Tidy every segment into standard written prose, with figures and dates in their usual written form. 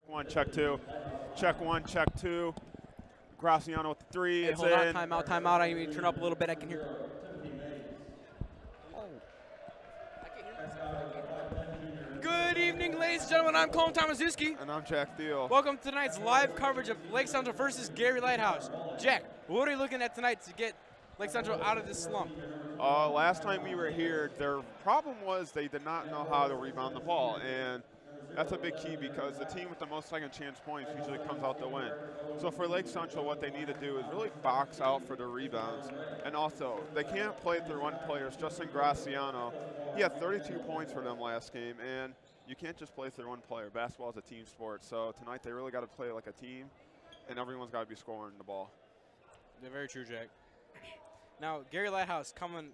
One, check two. Check one, check two. Graciano with the three. Hey, it's hold in. on, timeout, timeout. I need to turn up a little bit. I can hear. Good evening, ladies and gentlemen. I'm Colin Tomaszewski. And I'm Jack Thiel. Welcome to tonight's live coverage of Lake Central versus Gary Lighthouse. Jack, what are you looking at tonight to get Lake Central out of this slump? Last time we were here, their problem was they did not know how to rebound the ball, and that's a big key because the team with the most second chance points usually comes out to win. So for Lake Central, what they need to do is really box out for the rebounds. And also, they can't play through one player. Justin Graciano, he had 32 points for them last game, and you can't just play through one player. Basketball is a team sport, so tonight they really got to play like a team, and everyone's got to be scoring the ball. They're very true, Jack. Now, Gary Lighthouse coming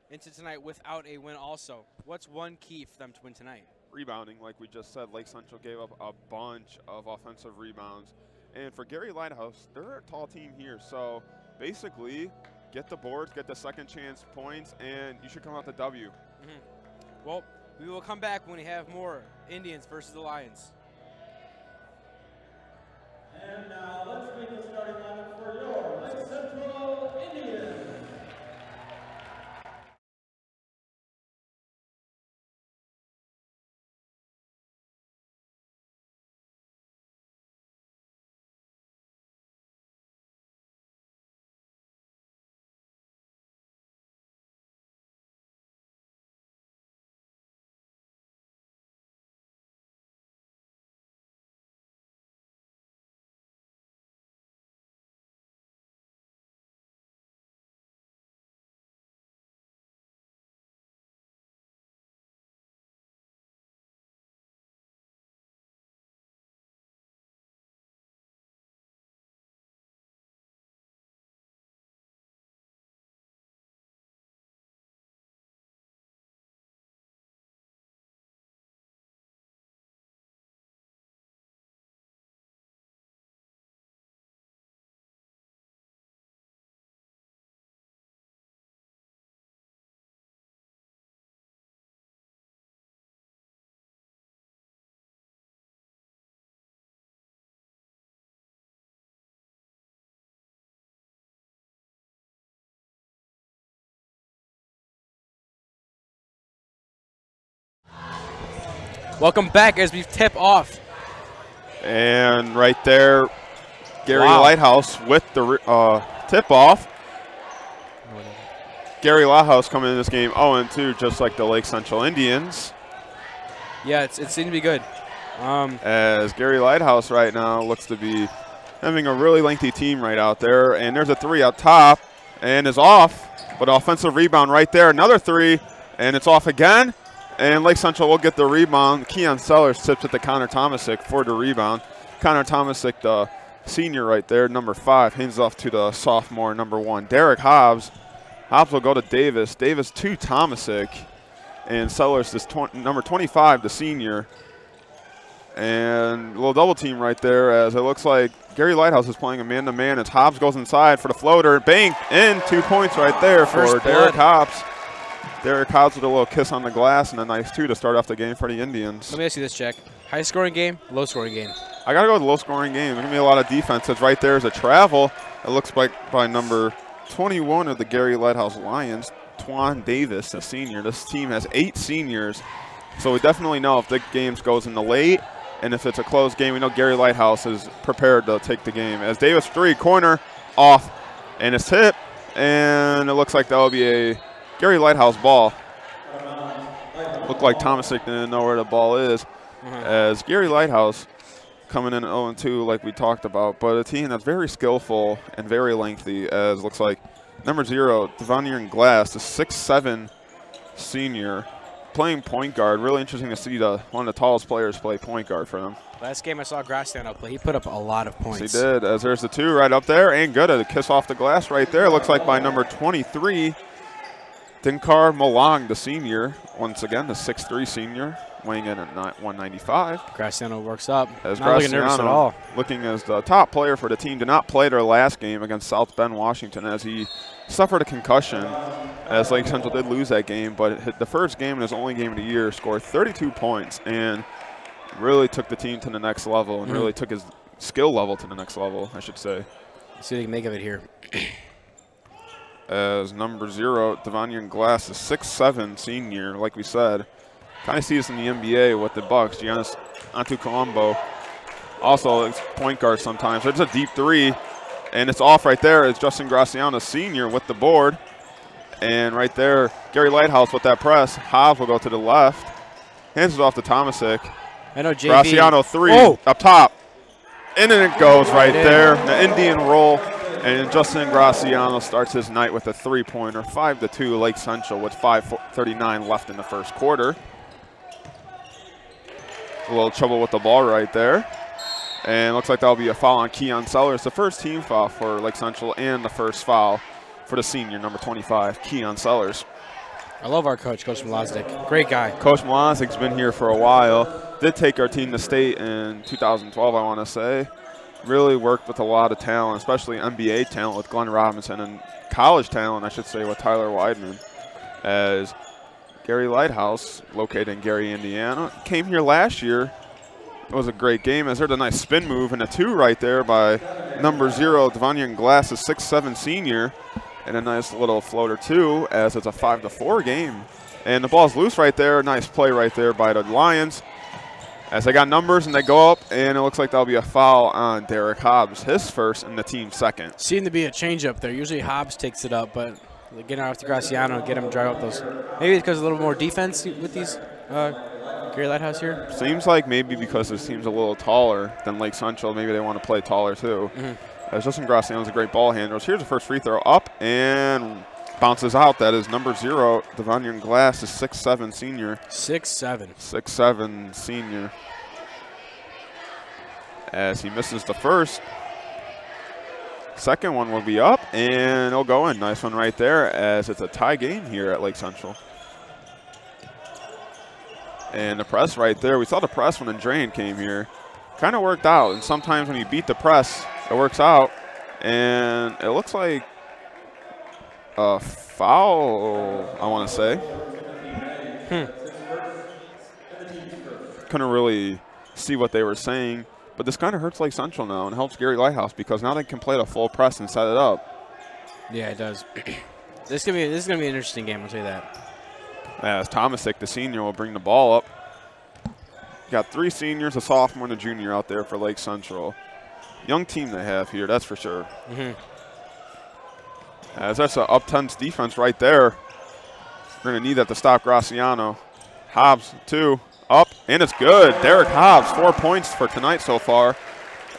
into tonight without a win also. What's one key for them to win tonight? Rebounding, like we just said. Lake Central gave up a bunch of offensive rebounds. And for Gary Lighthouse, they're a tall team here. So basically, get the boards, get the second chance points, and you should come out the W. Well, we will come back when we have more Indians versus the Lions. And now let's make the starting lineup for your Lake Central Indians. Welcome back as we tip off. And right there, Gary Lighthouse with the tip-off. Gary Lighthouse coming in this game 0-2, just like the Lake Central Indians. Yeah, it seemed to be good. As Gary Lighthouse right now looks to be having a really lengthy team right out there. And there's a three up top and is off, but offensive rebound right there. Another three, and it's off again. And Lake Central will get the rebound. Keon Sellers tips it to Connor Tomaszek for the rebound. Connor Tomaszek, the senior right there, number 5, hands off to the sophomore, number 1, Derek Hobbs. Hobbs will go to Davis. Davis to Tomaszek. And Sellers, this number 25, the senior. And a little double team right there as it looks like Gary Lighthouse is playing a man-to-man as Hobbs goes inside for the floater. Bang! In, 2 points right there for Derek Hobbs. Derek Hobbs with a little kiss on the glass and a nice 2 to start off the game for the Indians. Let me ask you this, Jack. High-scoring game, low-scoring game? I got to go with a low-scoring game. There's going to be a lot of defense. It's right there is a travel. It looks like by number 21 of the Gary Lighthouse Lions, Twan Davis, the senior. This team has 8 seniors, so we definitely know if the game goes in the late and if it's a close game, we know Gary Lighthouse is prepared to take the game. As Davis 3, corner, off, and it's hit, and it looks like that will be a Gary Lighthouse ball. Looked like Tomaszek didn't know where the ball is. As Gary Lighthouse coming in 0-2 like we talked about, but a team that's very skillful and very lengthy, as looks like number 0, Devonian Glass, the 6'7" senior, playing point guard. Really interesting to see one of the tallest players play point guard for them. Last game I saw Graciano play, he put up a lot of points. Yes, he did, as there's the 2 right up there, and good at a kiss off the glass right there. Looks like by number 23, Dinkar Malang, the senior, once again, the 6'3" senior, weighing in at 195. Graciano works up. As not looking nervous at all. Looking as the top player for the team, did not play their last game against South Bend, Washington, as he suffered a concussion, as Lake Central did lose that game. But the first game in his only game of the year, scored 32 points. And really took the team to the next level and really took his skill level to the next level, I should say. Let's see what they can make of it here. As number 0, Devonian Glass, a 6'7" senior, like we said. Kind of see this in the NBA with the Bucks. Giannis Antetokounmpo also is point guard sometimes. There's a deep three, and it's off right there. It's Justin Graciano, senior, with the board. And right there, Gary Lighthouse with that press. Hobbs will go to the left. Hands it off to Tomasic. I know JV. Graciano 3 up top. And then it goes right there. The Indian roll. And Justin Graciano starts his night with a 3-pointer, 5-2 Lake Central with 5:39 left in the first quarter. A little trouble with the ball right there. And looks like that'll be a foul on Keon Sellers, the first team foul for Lake Central and the first foul for the senior, number 25, Keon Sellers. I love our coach, Coach Mlaznik. Great guy. Coach Mlaznik's been here for a while. Did take our team to state in 2012, I want to say. Really worked with a lot of talent, especially NBA talent with Glenn Robinson, and college talent, I should say, with Tyler Weidman. As Gary Lighthouse, located in Gary, Indiana, came here last year. It was a great game, as there's a nice spin move and a 2 right there by number 0, Devonian Glass, a 6'7" senior, and a nice little floater 2, as it's a 5-4 game. And the ball's loose right there. Nice play right there by the Lions. As they got numbers and they go up, and it looks like that'll be a foul on Derek Hobbs, his first and the team's second. Seemed to be a change up there. Usually Hobbs takes it up, but getting off to Graciano, get him to drive up those. Maybe it's because of a little more defense with these Gary Lighthouse here. Seems like maybe because this team's a little taller than Lake Central, maybe they want to play taller too. As Justin Graciano's a great ball handler. Here's the first free throw up and bounces out. That is number 0, Devonian Glass, a 6'7" senior. 6'7". 6'7" senior. As he misses the first. Second one will be up, and it'll go in. Nice one right there, as it's a tie game here at Lake Central. And the press right there. We saw the press when Andrain came here. Kind of worked out, and sometimes when you beat the press, it works out. And it looks like a foul, I want to say. Couldn't really see what they were saying. But this kind of hurts Lake Central now and helps Gary Lighthouse, because now they can play the full press and set it up. Yeah, it does. This is gonna be an interesting game, I'll tell you that. As Tomasic, the senior, will bring the ball up. Got 3 seniors, a sophomore and a junior out there for Lake Central. Young team they have here, that's for sure. As that's an up-tense defense right there. We're going to need that to stop Graciano. Hobbs, 2, up, and it's good. Derek Hobbs, 4 points for tonight so far.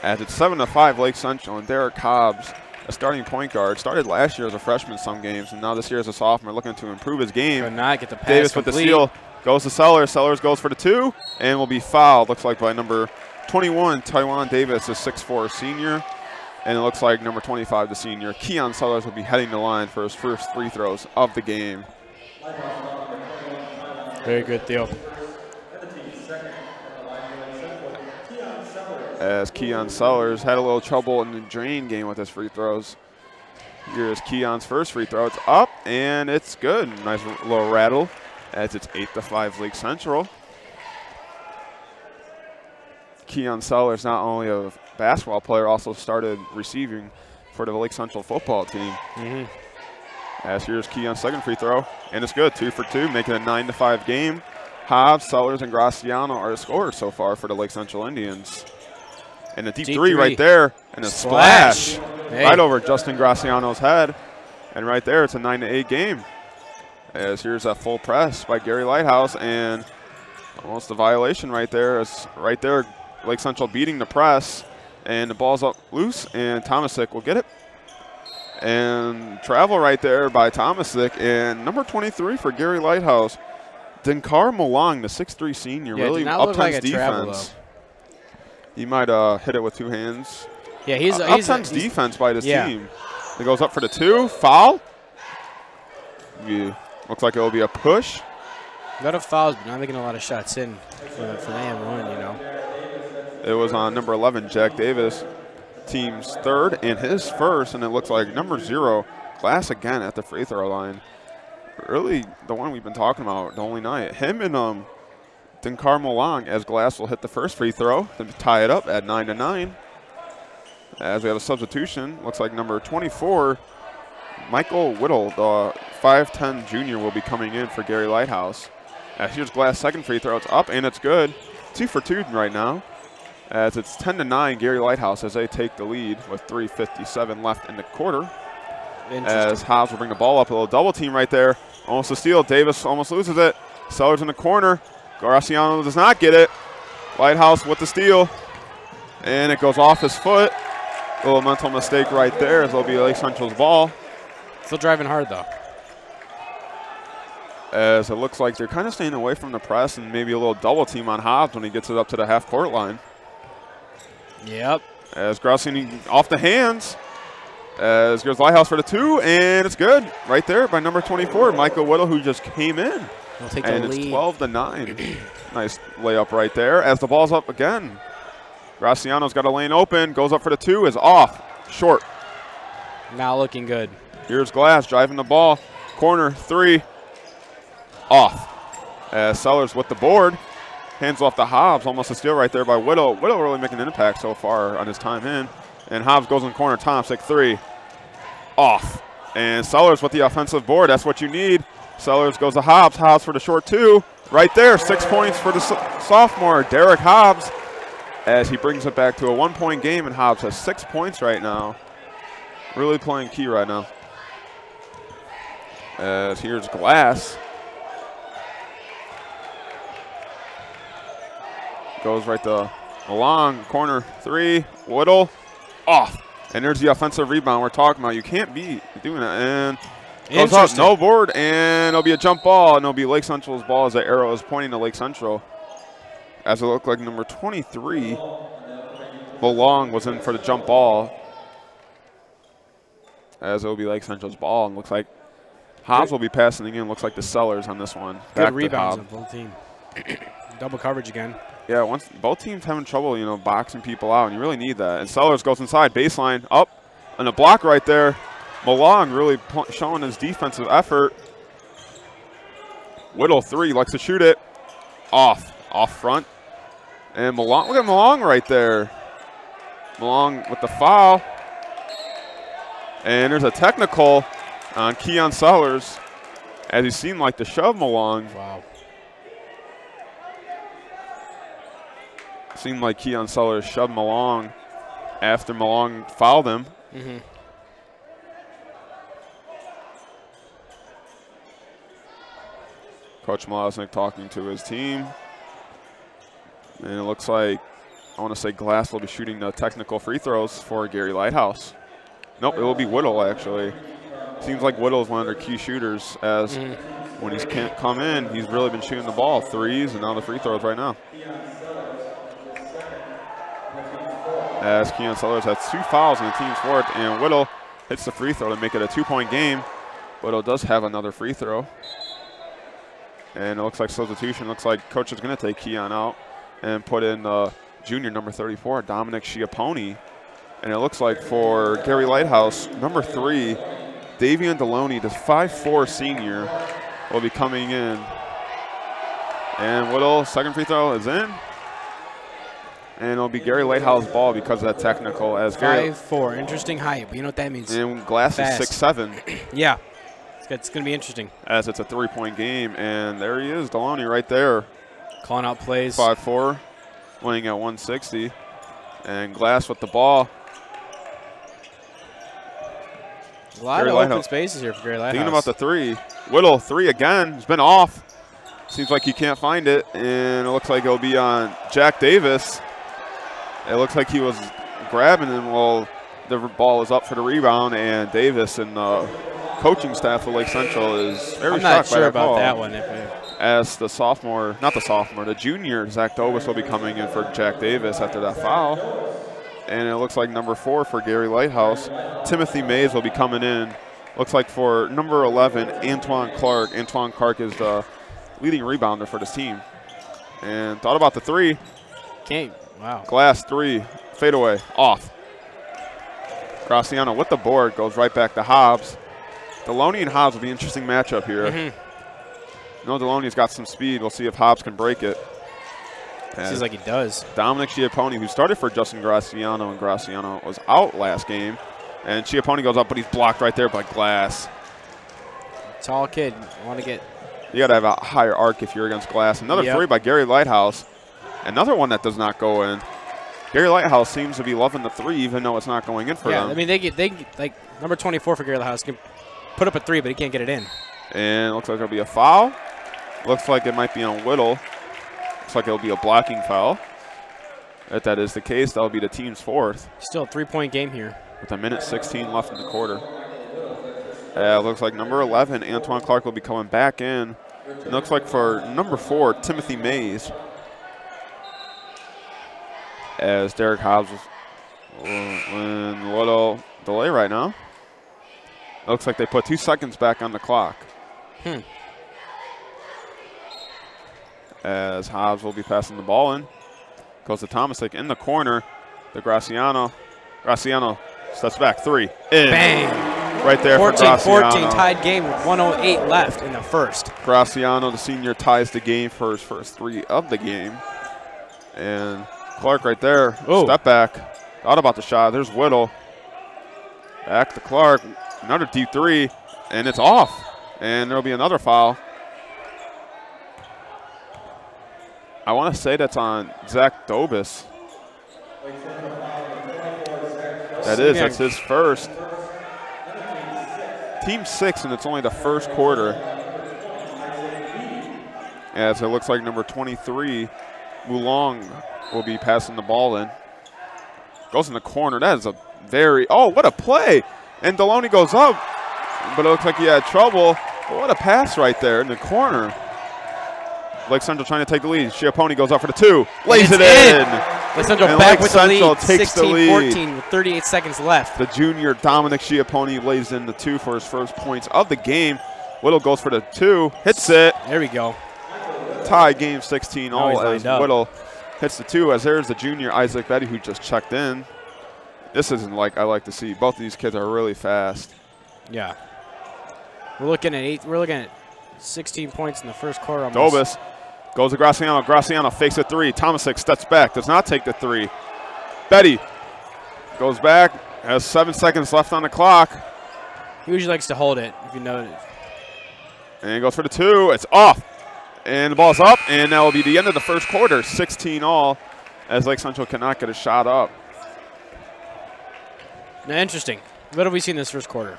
As it's 7-5 Lake Central, and Derek Hobbs, a starting point guard, started last year as a freshman some games, and now this year as a sophomore, looking to improve his game. Could not get the pass Davis complete. with the steal, goes to Sellers. Sellers goes for the 2, and will be fouled. Looks like by number 21, Taiwan Davis, a 6'4" senior. And it looks like number 25, the senior, Keon Sellers, will be heading the line for his first free throws of the game. Very good, Theo. As Keon Sellers had a little trouble in the drain game with his free throws. Here's Keon's first free throw. It's up, and it's good. Nice little rattle, as it's 8-5 Lake Central. Keon Sellers, not only a basketball player, also started receiving for the Lake Central football team. As here's Keon's second free throw, and it's good, 2 for 2, making it a 9-5 game. Hobbs, Sellers, and Graciano are the scorers so far for the Lake Central Indians. And a deep three right there, and a splash. Hey. Right over Justin Graciano's head. And right there, it's a 9-8 game. As here's a full press by Gary Lighthouse, and almost a violation right there. It's right there, Lake Central beating the press, and the ball's up loose, and Tomasic will get it. And travel right there by Tomasic, and number 23 for Gary Lighthouse, Dinkar Malong, the 6'3" senior, really up-tense like defense. He might hit it with 2 hands. Yeah, he's up-tense defense by this team. He goes up for the 2, foul. Looks like it will be a push. A lot of fouls, but not making a lot of shots in for the AM1, you know. It was on number 11, Jack Davis, team's 3rd and his first, and it looks like number 0, Glass again at the free throw line. Really, the one we've been talking about the only night. Him and Dinkar Molong, as Glass will hit the first free throw to tie it up at 9-9. As we have a substitution, looks like number 24, Michael Whittle, the 5'10 junior, will be coming in for Gary Lighthouse. As here's Glass' second free throw. It's up and it's good. 2 for 2 right now. As it's 10-9, Gary Lighthouse as they take the lead with 3:57 left in the quarter. As Hobbs will bring the ball up, a little double team right there. Almost a steal. Davis almost loses it. Sellers in the corner. Graciano does not get it. Lighthouse with the steal. And it goes off his foot. A little mental mistake right there as it'll be Lake Central's ball. Still driving hard, though. As it looks like they're kind of staying away from the press and maybe a little double team on Hobbs when he gets it up to the half-court line. Yep. As Graciano off the hands. As goes Lighthouse for the 2, and it's good right there by number 24, Michael Whittle, who just came in. We'll take the and lead. It's 12-9. Nice layup right there. As the ball's up again, Graciano's got a lane open, goes up for the 2, is off, short. Not looking good. Here's Glass driving the ball, corner 3, off. As Sellers with the board, hands off to Hobbs, almost a steal right there by Whittle. Whittle really making an impact so far on his time in. And Hobbs goes in the corner, Tomsic 3, off. And Sellers with the offensive board, that's what you need. Sellers goes to Hobbs, Hobbs for the short 2. Right there, 6 points for the sophomore, Derek Hobbs, as he brings it back to a 1-point game, and Hobbs has 6 points right now. Really playing key right now. As here's Glass. Goes right to Malong, corner 3, Whittle, off. And there's the offensive rebound we're talking about. You can't be doing that. And goes up, no board, and it'll be a jump ball, and it'll be Lake Central's ball as the arrow is pointing to Lake Central. As it looked like number 23, Malong was in for the jump ball. As it'll be Lake Central's ball, and looks like Hobbs will be passing again. Looks like the Sellers on this one. Good rebounds on both teams. Double coverage again. Yeah, once both teams having trouble, you know, boxing people out, and you really need that. And Sellers goes inside, baseline, up, and a block right there. Malong really showing his defensive effort. Whittle 3, likes to shoot it. Off front. And Malong, look at Malong right there. Malong with the foul. And there's a technical on Keon Sellers, as he seemed like to shove Malong. Wow. Seemed like Keon Sellers shoved Malong after Malong fouled him. Mm-hmm. Coach Malosnik talking to his team. And it looks like, I want to say Glass will be shooting the technical free throws for Gary Lighthouse. Nope, it will be Whittle, actually. Seems like Whittle is one of their key shooters, as when he can't come in, he's really been shooting the ball, threes, and now the free throws right now. As Keon Sellers has 2 fouls in the team's fourth, and Whittle hits the free throw to make it a 2-point game. Whittle does have another free throw. And it looks like substitution. Looks like coach is going to take Keon out and put in junior number 34, Dominic Schiappone. And it looks like for Gary Lighthouse, number 3, Davian Deloney, the 5'4 senior, will be coming in. And Whittle, second free throw is in. And it'll be Gary Lighthouse ball because of that technical. As 5'4", interesting height, but you know what that means. And Glass is 6'7". Yeah, it's going to be interesting. As it's a 3-point game, and there he is, Deloney right there. Calling out plays. 5'4", weighing at 160. And Glass with the ball. A lot of open spaces here for Gary Lighthouse. Thinking about the 3. Whittle, 3 again. He's been off. Seems like he can't find it, and it looks like it'll be on Jack Davis. It looks like he was grabbing him while the ball is up for the rebound, and Davis and the coaching staff of Lake Central is very shocked by that call. I'm not sure about that one. As the sophomore, not the sophomore, the junior, Zach Dobus will be coming in for Jack Davis after that foul. And it looks like number 4 for Gary Lighthouse, Timothy Mays, will be coming in. Looks like for number 11, Antoine Clark. Antoine Clark is the leading rebounder for this team. And thought about the 3. Wow. Glass 3, fadeaway, off. Graciano with the board, goes right back to Hobbs. Deloney and Hobbs will be an interesting matchup here. No, Deloney's got some speed. We'll see if Hobbs can break it. Seems like he does. Dominic Schiappone, who started for Justin Graciano, and Graciano was out last game. And Schiappone goes up, but he's blocked right there by Glass. Tall kid. Want to get. You got to have a higher arc if you're against Glass. Another three by Gary Lighthouse. Another one that does not go in. Gary Lighthouse seems to be loving the three, even though it's not going in for them. I mean, they get like number 24 for Gary Lighthouse can put up a three, but he can't get it in. And it looks like there'll be a foul. Looks like it might be on Whittle. Looks like it'll be a blocking foul. If that is the case, that'll be the team's fourth. Still a 3-point game here. With a minute 16 left in the quarter. It looks like number 11, Antoine Clark, will be coming back in. It looks like for number 4, Timothy Mays. As Derek Hobbs was in a little delay right now. It looks like they put 2 seconds back on the clock. As Hobbs will be passing the ball in. Goes to Tomasic in the corner. The Graciano steps back, 3. In. Bang. Right there 14-14, tied game with 1:08 left in the first. Graciano, the senior, ties the game for his first 3 of the game. And Clark right there, step back. Thought about the shot. There's Whittle. Back to Clark. Another deep 3, and it's off. And there'll be another foul. I want to say that's on Zach Dobis. That's his first. Team 6, and it's only the first quarter. As it looks like number 23, Wulong, will be passing the ball in. Goes in the corner. That is a very, what a play. And Deloney goes up, but it looks like he had trouble. But what a pass right there in the corner. Lake Central trying to take the lead. Schiappone goes up for the 2. Lays it in. Lake Central back with the lead, 16-14 with 38 seconds left. The junior Dominic Schiappone lays in the 2 for his first points of the game. Whittle goes for the 2. Hits it. There we go. Tie game 16 all as Whittle hits the 2. As there's the junior Isaac Betty, who just checked in. This isn't like I like to see. Both of these kids are really fast. Yeah. We're looking at 16 points in the first quarter. Almost. Dobis goes to Graciano. Graciano fakes a 3. Tomasic steps back. Does not take the 3. Betty goes back. Has 7 seconds left on the clock. He usually likes to hold it, if you notice. And he goes for the 2. It's off. And the ball's up. And that will be the end of the first quarter. 16 all as Lake Central cannot get a shot up. Now, interesting. What have we seen this first quarter?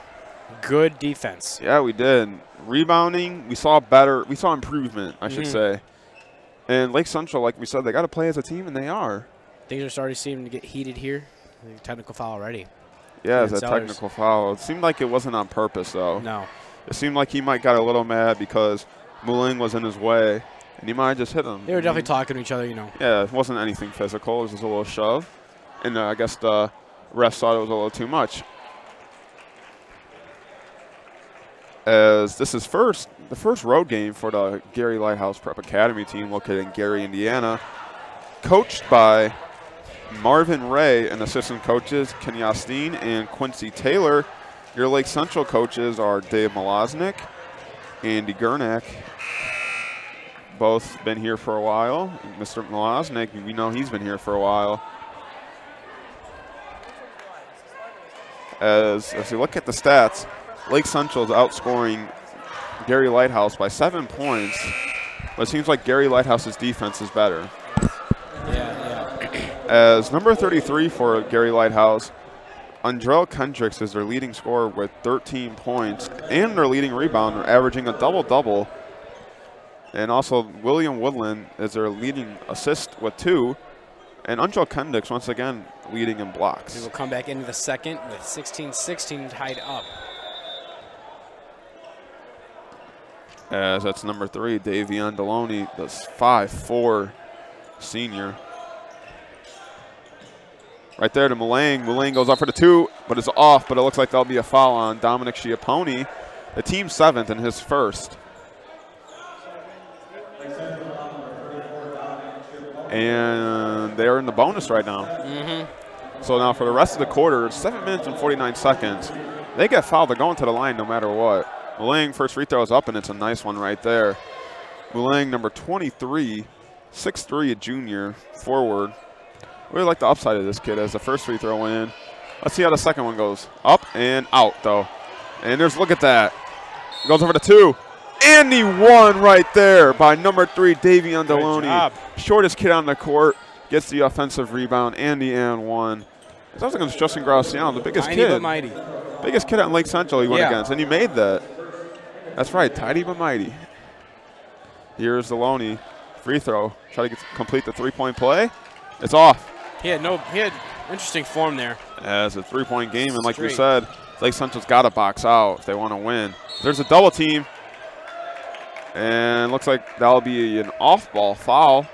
Good defense. Yeah, we did. Rebounding, we saw improvement, I should say. And Lake Central, like we said, they got to play as a team, and they are. Things are starting to seem to get heated here. Technical foul already. Yeah, it's a technical foul. It seemed like it wasn't on purpose, though. No. It seemed like he might got a little mad because Muling was in his way, and he might have just hit him. They were definitely talking to each other, you know. Yeah, it wasn't anything physical. It was just a little shove. And I guess the refs thought it was a little too much. As this is the first road game for the Gary Lighthouse Prep Academy team located in Gary, Indiana, coached by Marvin Ray and assistant coaches Kenny Osteen and Quincy Taylor. Your Lake Central coaches are Dave Malosnik, Andy Gurnak. Both been here for a while. Mr. Malosnik, we know he's been here for a while. As you look at the stats, Lake Central is outscoring Gary Lighthouse by 7 points, but it seems like Gary Lighthouse's defense is better. Yeah. As number 33 for Gary Lighthouse, Andrell Kendricks is their leading scorer with 13 points, and their leading rebounder, averaging a double-double. And also William Woodland is their leading assist with 2. And Andrell Kendricks, once again, leading in blocks. He will come back into the second with 16-16 tied up. As that's number 3, Davion Deloney, the 5'4" senior. Right there to Mulang. Mulang goes up for the 2, but it's off, but it looks like there'll be a foul on Dominic Schiappone, the team's 7th and his first. And they're in the bonus right now. So now for the rest of the quarter, 7 minutes and 49 seconds. They get fouled. They're going to the line no matter what. Mulang, first free throw is up, and it's a nice one right there. Mulang, number 23, 6'3", a junior, forward. Really like the upside of this kid as the first free throw went in. Let's see how the second one goes. Up and out, though. And there's, look at that. Goes over to 2. And he won right there by number 3, Davion Deloney. Shortest kid on the court. Gets the offensive rebound and the and one. That was against Justin Graciano, the biggest Tiny kid. but mighty. Biggest kid at Lake Central he went against, and he made that. That's right, tidy but mighty. Here's Deloney. Free throw. Try to complete the three-point play. It's off. He had interesting form there. As a three-point game, and like we said, Lake Central's got to box out if they want to win. There's a double team, and looks like that'll be an off-ball foul.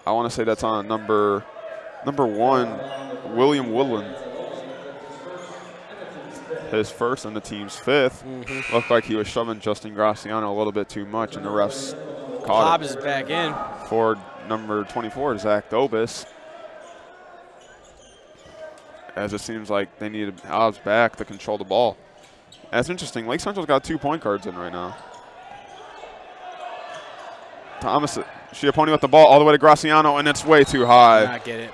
I want to say that's on number 1, William Woodland. His first and the team's 5th. Looked like he was shoving Justin Graciano a little bit too much, and the refs caught Hobbs it. is back in. For number 24, Zach Dobis. As it seems like they needed Hobbs back to control the ball. That's interesting. Lake Central's got 2 point guards in right now. Thomas, Schiappone with the ball all the way to Graciano, and it's way too high. Not get it.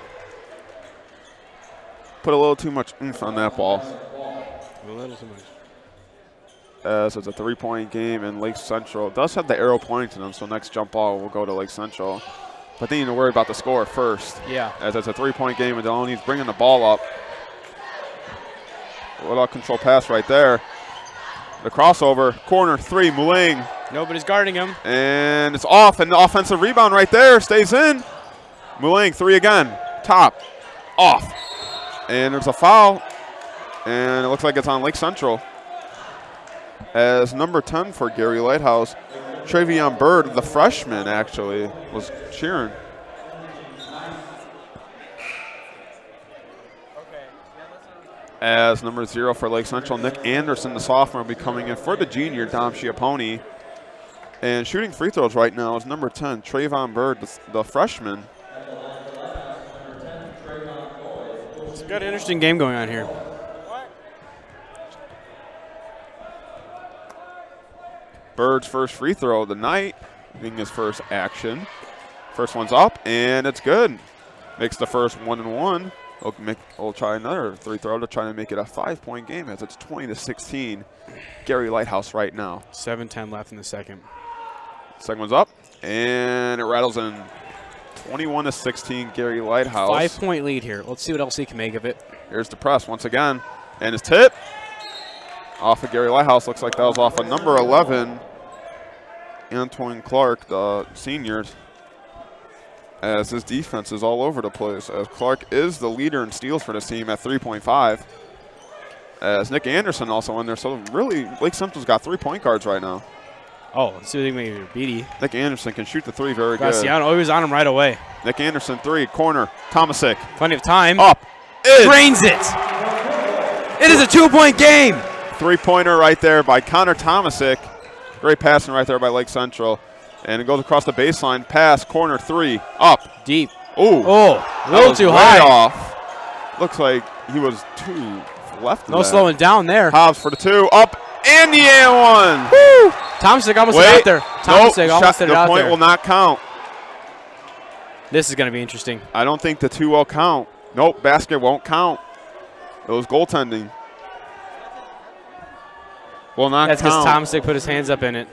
Put a little too much oomph on that ball. A little too much. As it's a 3-point game, and Lake Central does have the arrow pointing to them, so next jump ball will go to Lake Central. But they need to worry about the score first. Yeah. As it's a 3-point game, and Deloney's bringing the ball up. Well, control pass right there. The crossover, corner 3, Mulang. Nobody's guarding him. And it's off, and the offensive rebound right there stays in. Mulang, 3 again. Top, off. And there's a foul, and it looks like it's on Lake Central. As number 10 for Gary Lighthouse, Travion Bird, the freshman, actually, was cheering. As number 0 for Lake Central, Nick Anderson, the sophomore, will be coming in for the junior, Dom Schiappone. And shooting free throws right now is number 10, Travion Bird, the freshman. It's got an interesting game going on here. Bird's first free throw of the night, being his first action. First one's up, and it's good. Makes the first 1-1. We'll try another free throw to try to make it a 5-point game, as it's 20-16. Gary Lighthouse right now. 7:10 left in the second. Second one's up, and it rattles in. 21-16, Gary Lighthouse. 5-point lead here. Let's see what else he can make of it. Here's the press once again, and his tip. Off of Gary Lighthouse. Looks like that was off of number 11, Antoine Clark, the senior. As his defense is all over the place, as Clark is the leader in steals for this team at 3.5. As Nick Anderson also in there, so really Lake Central's got 3-point guards right now. Oh, let's see what he can make of Beatty. Nick Anderson can shoot the 3 very good. Graciano, he was on him right away. Nick Anderson 3, corner, Tomasic. Plenty of time. Up. Drains it. It is a 2-point game. 3-pointer right there by Connor Tomasic. Great passing right there by Lake Central. And it goes across the baseline. Pass, corner 3, up. Deep. Ooh. Oh, a little too high. Off. Looks like he was 2 left of No that. slowing down there. Hobbs for the 2, up, and the and one. Woo! Tomasic almost hit it out there. Tomasic almost hit it out there. The point will not count. This is going to be interesting. I don't think the 2 will count. Nope, basket won't count. It was goaltending. Will not That's because count. Tomasic put his hands up in it.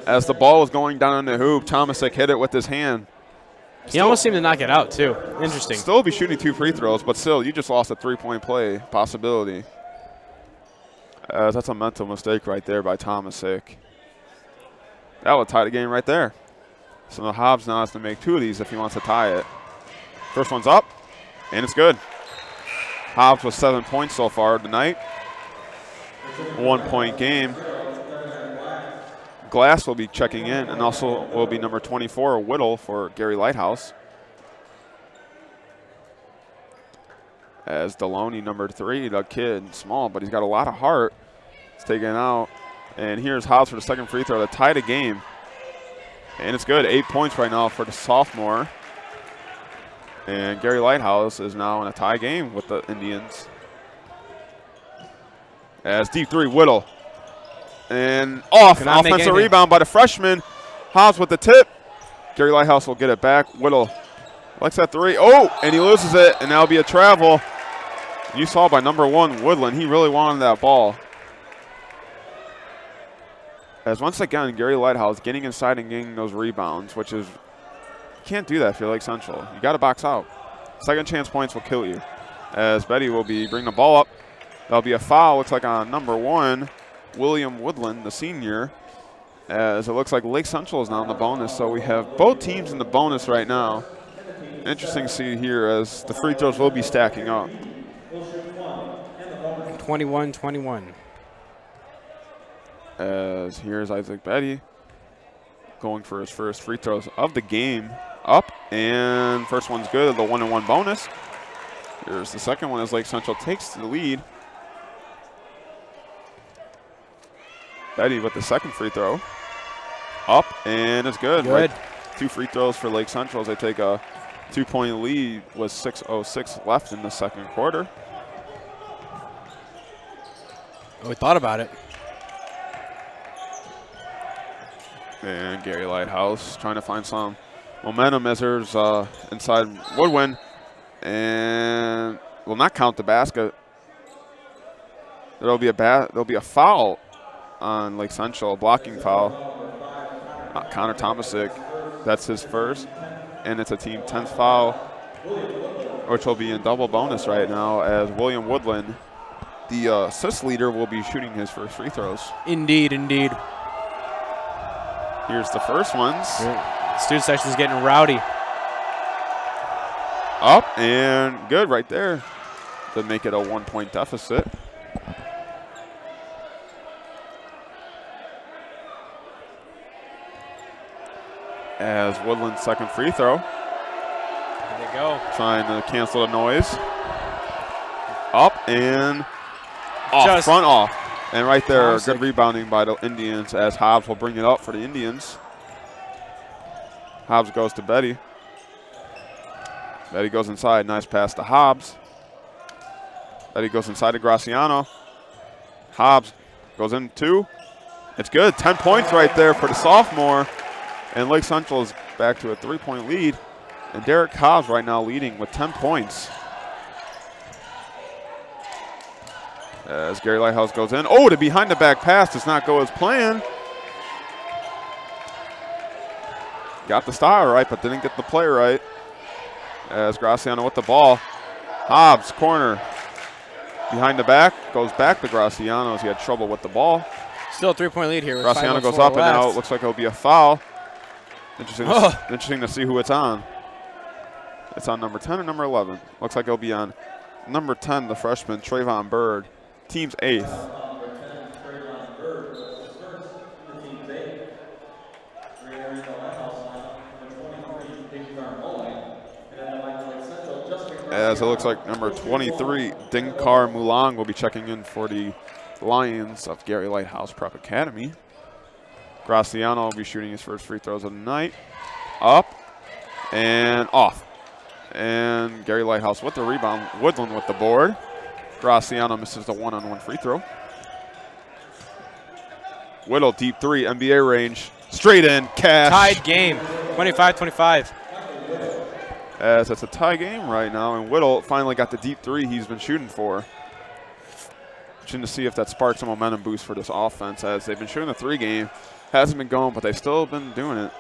As the ball was going down in the hoop, Tomasic hit it with his hand. He almost seemed to knock it out, too. Interesting. Still be shooting 2 free throws, but still, you just lost a 3-point play possibility. That's a mental mistake right there by Tomasic. That would tie the game right there. So the Hobbs now has to make 2 of these if he wants to tie it. First one's up, and it's good. Hobbs with 7 points so far tonight. 1-point game. Glass will be checking in, and also will be number 24, Whittle, for Gary Lighthouse. As Deloney, number 3, the kid, small, but he's got a lot of heart. It's taken out. And here's Hobbs for the second free throw to tie the game. And it's good, 8 points right now for the sophomore. And Gary Lighthouse is now in a tie game with the Indians. As deep 3, Whittle. And off, offensive rebound by the freshman. Hobbs with the tip. Gary Lighthouse will get it back. Whittle likes that three. Oh, and he loses it, and that'll be a travel. You saw by number 1, Woodland. He really wanted that ball. As once again, Gary Lighthouse getting inside and getting those rebounds, which is, you can't do that if you're Lake Central. You got to box out. Second chance points will kill you. As Betty will be bringing the ball up. That'll be a foul, looks like on number 1, William Woodland, the senior. As it looks like Lake Central is now in the bonus, so we have both teams in the bonus right now. Interesting to see here as the free throws will be stacking up. 21-21. As here's Isaac Betty going for his first free throws of the game. Up, and first one's good, the 1-on-1 bonus. Here's the second one as Lake Central takes the lead. Betty with the second free throw. Up, and it's good. Good. Right. 2 free throws for Lake Central as they take a 2-point lead with 6:06 left in the second quarter. Oh, we thought about it. And Gary Lighthouse trying to find some momentum as there's inside Woodwind, and will not count the basket. There'll be a foul on Lake Central, a blocking foul. Connor Tomasic, that's his first, and it's a team 10th foul, which will be in double bonus right now as William Woodland, the assist leader, will be shooting his first free throws. Indeed, indeed. Here's the first ones. Student section is getting rowdy. Up and good right there to make it a 1-point deficit. As Woodland's second free throw. There they go. Trying to cancel the noise. Up and off, front off. And right there, good rebounding by the Indians as Hobbs will bring it up for the Indians. Hobbs goes to Betty. Betty goes inside, nice pass to Hobbs. Betty goes inside to Graciano. Hobbs goes in 2. It's good, 10 points right there for the sophomore. And Lake Central is back to a 3-point lead. And Derek Hobbs right now leading with 10 points. As Gary Lighthouse goes in. Oh, the behind the back pass does not go as planned. Got the style right, but didn't get the play right. As Graciano with the ball. Hobbs, corner. Behind the back, goes back to Graciano as he had trouble with the ball. Still a 3-point lead here. Graciano goes up, and now it looks like it'll be a foul. Interesting to see who it's on. It's on number 10 or number 11. Looks like it'll be on number 10, the freshman, Trayvon Bird. Team's 8th. As it looks like number 23, Dinkar Mulang, will be checking in for the Lions of Gary Lighthouse Prep Academy. Graciano will be shooting his first free throws of the night. Up and off. And Gary Lighthouse with the rebound. Woodland with the board. Graciano misses the 1-on-1 free throw. Whittle, deep 3, NBA range. Straight in, cash. Tied game, 25-25. As it's a tie game right now, and Whittle finally got the deep 3 he's been shooting for. Interesting to see if that sparks a momentum boost for this offense, as they've been shooting the 3 game. Hasn't been going, but they've still been doing it.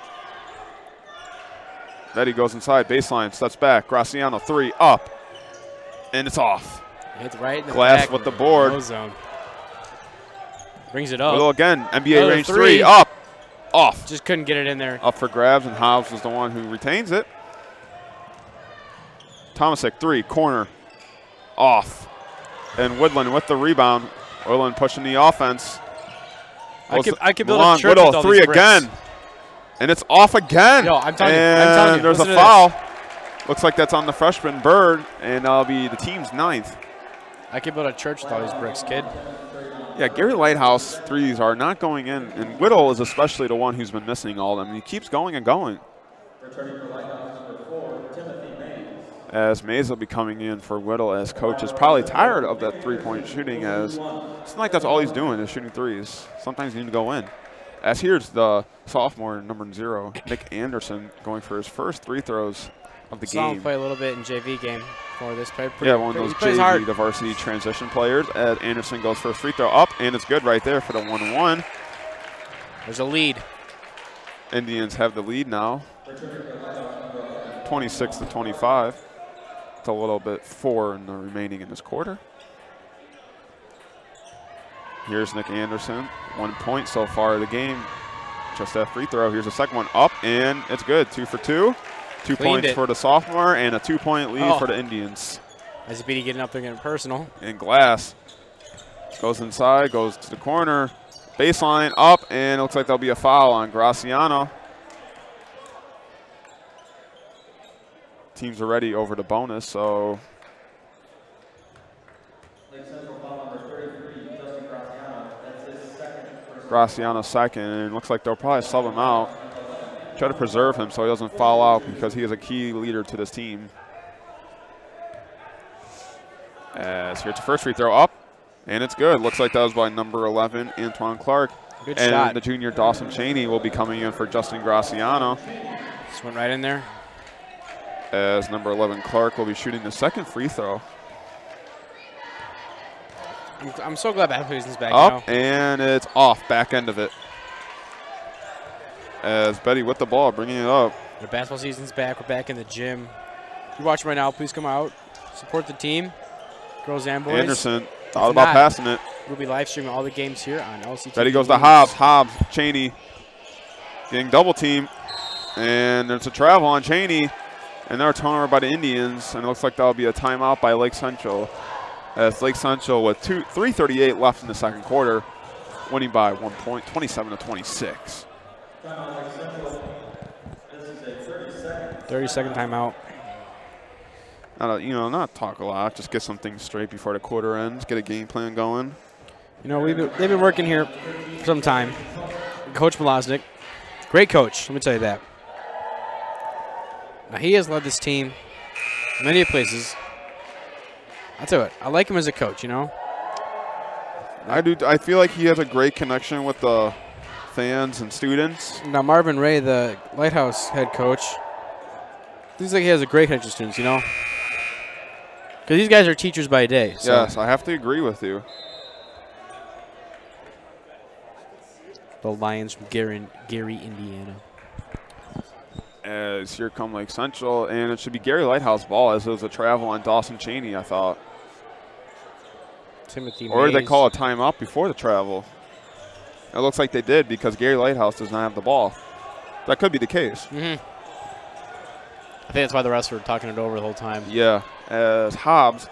Betty goes inside, baseline, steps back. Graciano 3, up, and it's off. It's right in the Glass back. with the board. No zone. Brings it up. Whittle again, NBA Another range 3, 3, up, off. Just couldn't get it in there. Up for grabs, and Hobbs is the one who retains it. Tomasic 3, corner, off. And Woodland with the rebound. Woodland pushing the offense. I could build a church with all 3 these bricks. again. And it's off again. Yo, I'm telling you. There's a foul. Looks like that's on the freshman Bird, and that'll be the team's 9th. I could build a church with all these bricks, kid. Yeah, Gary Lighthouse threes are not going in, and Whittle is especially the one who's been missing all of them. He keeps going and going. Returning for Lighthouse number 4, Timothy Mays. As Mays will be coming in for Whittle, as coach is probably tired of that 3-point shooting, as it's not like that's all he's doing is shooting threes. Sometimes you need to go in. As here's the sophomore, number 0, Nick Anderson, going for his first 3 throws of the Saw him game. play a little bit in JV game for this play. Yeah, one of those JV, the varsity transition players. As Anderson goes for a free throw up, and it's good right there for the 1-1. There's a lead. Indians have the lead now, 26-25. It's a little bit 4 in the remaining in this quarter. Here's Nick Anderson, 1 point so far of the game. Just that free throw. Here's a second one up, and it's good. 2 for 2. 2 points for the sophomore, and a 2-point lead for the Indians. LCPA getting up there, getting personal. And Glass goes inside, goes to the corner, baseline up, and it looks like there'll be a foul on Graciano. Teams are ready over the bonus, so. Graciano second, and it looks like they'll probably sub him out. Try to preserve him so he doesn't foul out because he is a key leader to this team. As here's the first free throw up, and it's good. Looks like that was by number 11, Antoine Clark. Good and shot. The junior Dawson Cheney will be coming in for Justin Graciano. Just went right in there. As number 11, Clark will be shooting the second free throw. I'm so glad basketball season's back. Up, and it's off, back end of it. As Betty with the ball, bringing it up. The basketball season's back. We're back in the gym. If you're watching right now, please come out. Support the team. Girls and boys. Anderson thought about passing it. We'll be live streaming all the games here on LCPA. Betty goes to Hobbs. Hobbs, Cheney getting double teamed. And there's a travel on Cheney. And they're turnover by the Indians. And it looks like that'll be a timeout by Lake Central. As Lake Central with 3:38 left in the second quarter, winning by 1 point, 27-26. 30-second timeout. Not talk a lot, just get some things straight before the quarter ends, get a game plan going. They've been working here for some time. Coach Malosnik, great coach, let me tell you that. Now, he has led this team many places. I'll tell you what, I like him as a coach, I do. I feel like he has a great connection with the fans and students. Now, Marvin Ray, the Lighthouse head coach, seems like he has a great connection to students, Because these guys are teachers by day. So. Yes, I have to agree with you. The Lions from Gary, Indiana. As here come Lake Central, and it should be Gary Lighthouse ball as it was a travel on Dawson Cheney, I thought. Timothy Or did they Mays. call a timeout before the travel? It looks like they did because Gary Lighthouse does not have the ball. That could be the case. I think that's why the refs were talking it over the whole time. Yeah, as Hobbs,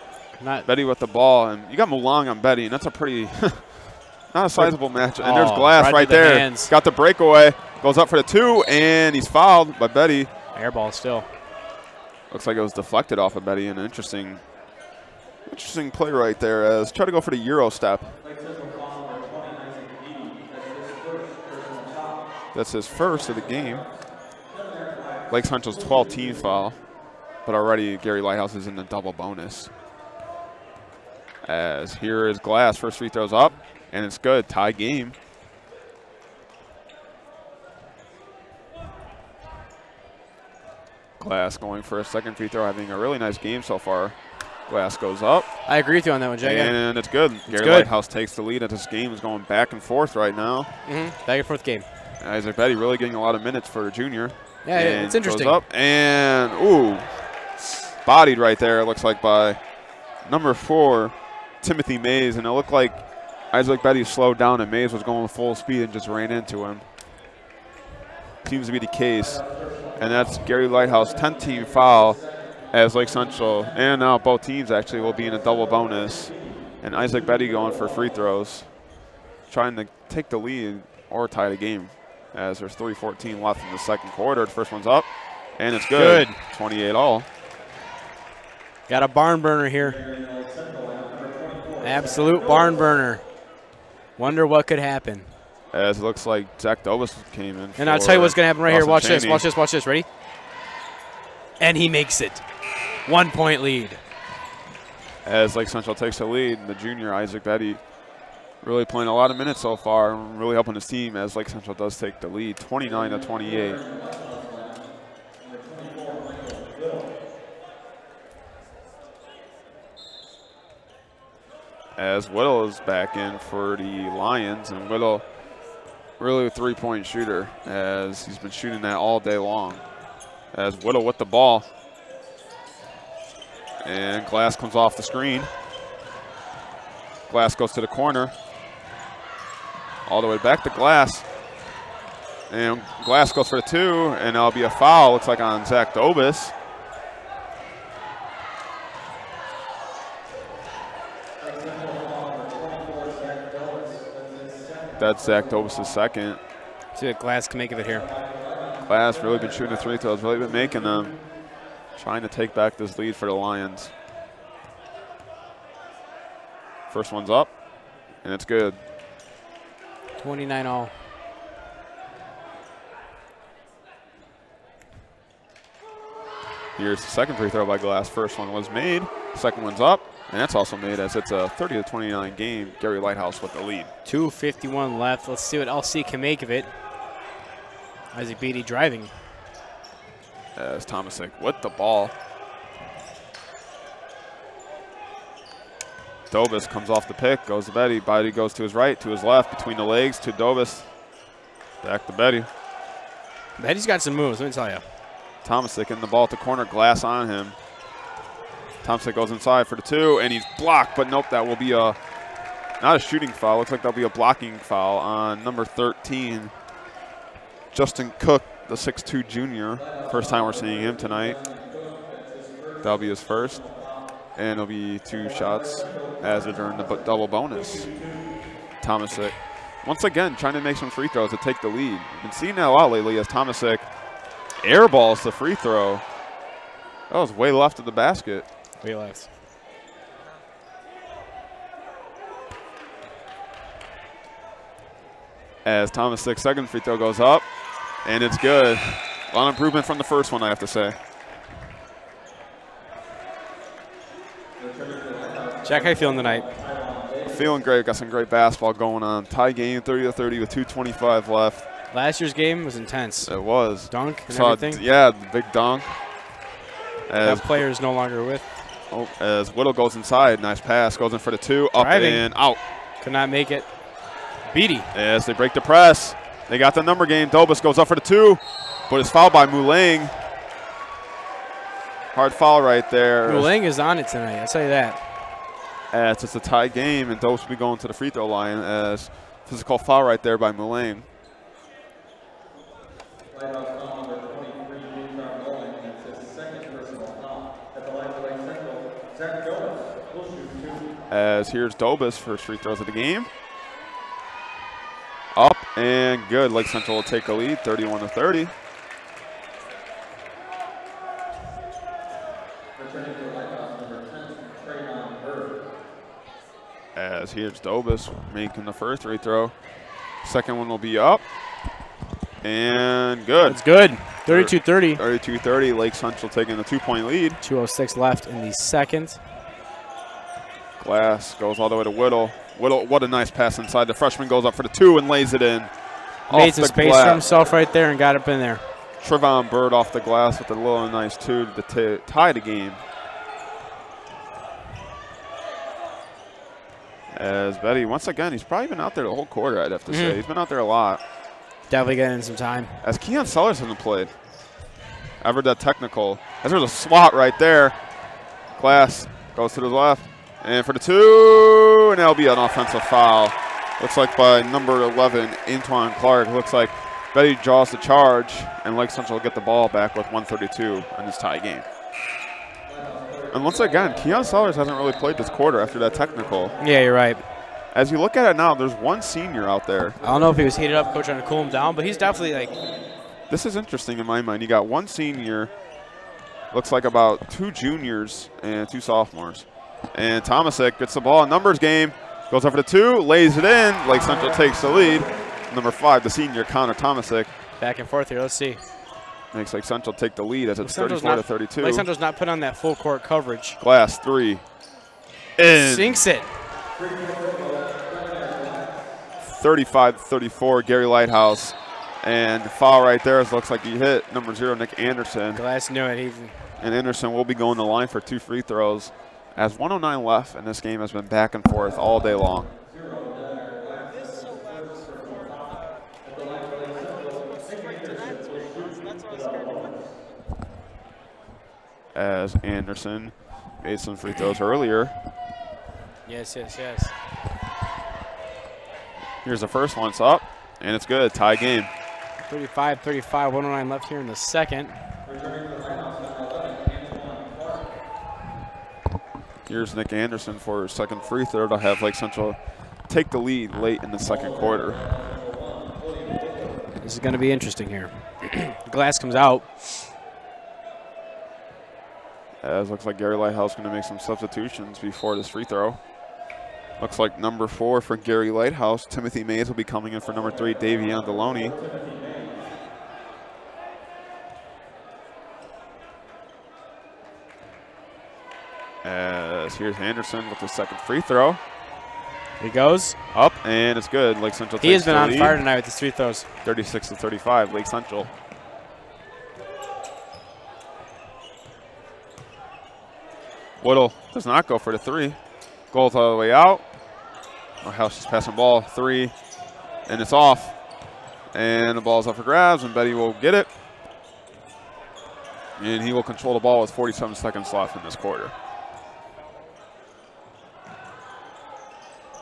Betty with the ball, and you got Mulong on Betty, and that's a pretty, not a sizable match. And there's Glass right there. Hands. Got the breakaway, goes up for the 2, and he's fouled by Betty. Air ball still. Looks like it was deflected off of Betty, and an interesting play right there. As try to go for the Euro step. That's his first of the game. Lake Central's 12th team foul, but already Gary Lighthouse is in the double bonus. As here is Glass, first free throws up, and it's good, tie game. Glass going for a second free throw, having a really nice game so far. Glass goes up. I agree with you on that one, Jay. And it's good. Gary Lighthouse takes the lead, and this game is going back and forth right now. Back and forth game. Isaac Betty really getting a lot of minutes for a junior. Yeah, it's interesting. Goes up and, bodied right there, it looks like, by number 4, Timothy Mays. And it looked like Isaac Betty slowed down and Mays was going full speed and just ran into him. Seems to be the case. And that's Gary Lighthouse, 10th team foul, as Lake Central and now both teams actually will be in a double bonus. And Isaac Betty going for free throws, trying to take the lead or tie the game, as there's 3:14 left in the second quarter. The first one's up, and it's good. 28 all. Got a barn burner here. Absolute barn burner. Wonder what could happen. As it looks like Zach Dobus came in. And I'll tell you what's going to happen right here. Watch Cheney. this, watch this, watch this. Ready? And he makes it. 1 point lead. As Lake Central takes the lead, the junior Isaac Betty Really playing a lot of minutes so far, and really helping his team as Lake Central does take the lead, 29-28. As Whittle is back in for the Lions, and Whittle really a three-point shooter as he's been shooting that all day long. As Whittle with the ball, and Glass comes off the screen. Glass goes to the corner, all the way back to Glass, and Glass goes for the two, and that'll be a foul, looks like on Zach Dobis. That's Zach Dobis' second. See what Glass can make of it here. Glass really been shooting the free throws, really been making them, trying to take back this lead for the Lions. First one's up, and it's good. 29-all. Here's the second free throw by Glass. First one was made, second one's up, and that's also made as it's a 30-29 game. Gary Lighthouse with the lead. 2:51 left. Let's see what LC can make of it. Isaac Beatty driving. As Tomasic with the ball. Dobis comes off the pick, goes to Betty. Betty goes to his right, to his left, between the legs to Dobis. Back to Betty. Betty's got some moves, let me tell you. Tomasic in the ball at the corner, Glass on him. Tomasic goes inside for the two, and he's blocked, but nope, that will be a, not a shooting foul. Looks like that'll be a blocking foul on number 13, Justin Cook, the 6'2 junior. First time we're seeing him tonight. That'll be his first. And it'll be two shots as they're during the double bonus. Tomasic, once again, trying to make some free throws to take the lead. We've been seeing that a lot lately as Tomasic airballs the free throw. That was way left of the basket. Way left. As Tomasic's second free throw goes up, and it's good. A lot of improvement from the first one, I have to say. Jack, how you feeling tonight? Feeling great. Got some great basketball going on. Tie game, 30-30 with 2:25 left. Last year's game was intense. It was. Dunk and everything. Yeah, the big dunk. That player is no longer with. Oh, as Whittle goes inside, nice pass, goes in for the two, up Driving. and out. Could not make it. Beatty. As they break the press, they got the number game. Dobis goes up for the two, but it's fouled by Mulang. Hard foul right there. Mulang is on it tonight, I'll tell you that. As it's a tie game, and Dobis will be going to the free throw line as physical foul right there by Mulang. As here's Dobis, first free throws of the game. Up and good. Lake Central will take the lead, 31-30. As here's Dobis making the first free throw. Second one will be up. And good. It's good. 32-30. 32-30. Lake Central taking the 2-point lead. 2:06 left in the second. Glass goes all the way to Whittle. Whittle, what a nice pass inside. The freshman goes up for the two and lays it in. Made some space for himself right there and got up in there. Trevon Bird off the glass with a little nice two to tie the game. As Betty, once again, he's probably been out there the whole quarter, I'd have to say. He's been out there a lot. Definitely getting in some time. As Keon Sellers hasn't played. I've heard that technical. As there's a swat right there. Glass goes to the left. And for the two, and that'll be an offensive foul. Looks like by number 11, Antoine Clark. Looks like Betty draws the charge, and Lake Central will get the ball back with 1:32 in this tie game. And once again, Keon Sellers hasn't really played this quarter after that technical. Yeah, you're right. As you look at it now, there's one senior out there. I don't know if he was heated up, coach trying to cool him down, but he's definitely like. This is interesting in my mind. You got one senior, looks like about two juniors and two sophomores. And Tomasic gets the ball in numbers game, goes over to two, lays it in. Lake Central takes the lead. Number 5, the senior, Connor Tomasic. Back and forth here, let's see. Makes Lake Central take the lead as it's 34-32. Lake Central's not put on that full court coverage. Glass, three. In. Sinks it. 35-34, Gary Lighthouse. And foul right there. It looks like he hit number 0, Nick Anderson. Glass knew it. And Anderson will be going to the line for 2 free throws. As 1:09 left, and this game has been back and forth all day long. As Anderson made some free throws earlier. Yes. Here's the first one. It's up, and it's good. Tie game. 35-35, 1:09 left here in the second. Here's Nick Anderson for his second free throw to have Lake Central take the lead late in the second quarter. This is going to be interesting here. Glass comes out. As looks like Gary Lighthouse going to make some substitutions before this free throw. Looks like number 4 for Gary Lighthouse, Timothy Mays, will be coming in for number 3, Davion Deloney. As here's Anderson with the second free throw. He goes. Up, and it's good. Lake Central takes the lead. He has been on fire tonight with his free throws. 36-35, Lake Central. Whittle does not go for the 3. Goes all the way out. Lighthouse is passing ball, 3, and it's off. And the ball's up for grabs, and Betty will get it. And he will control the ball with 47 seconds left in this quarter.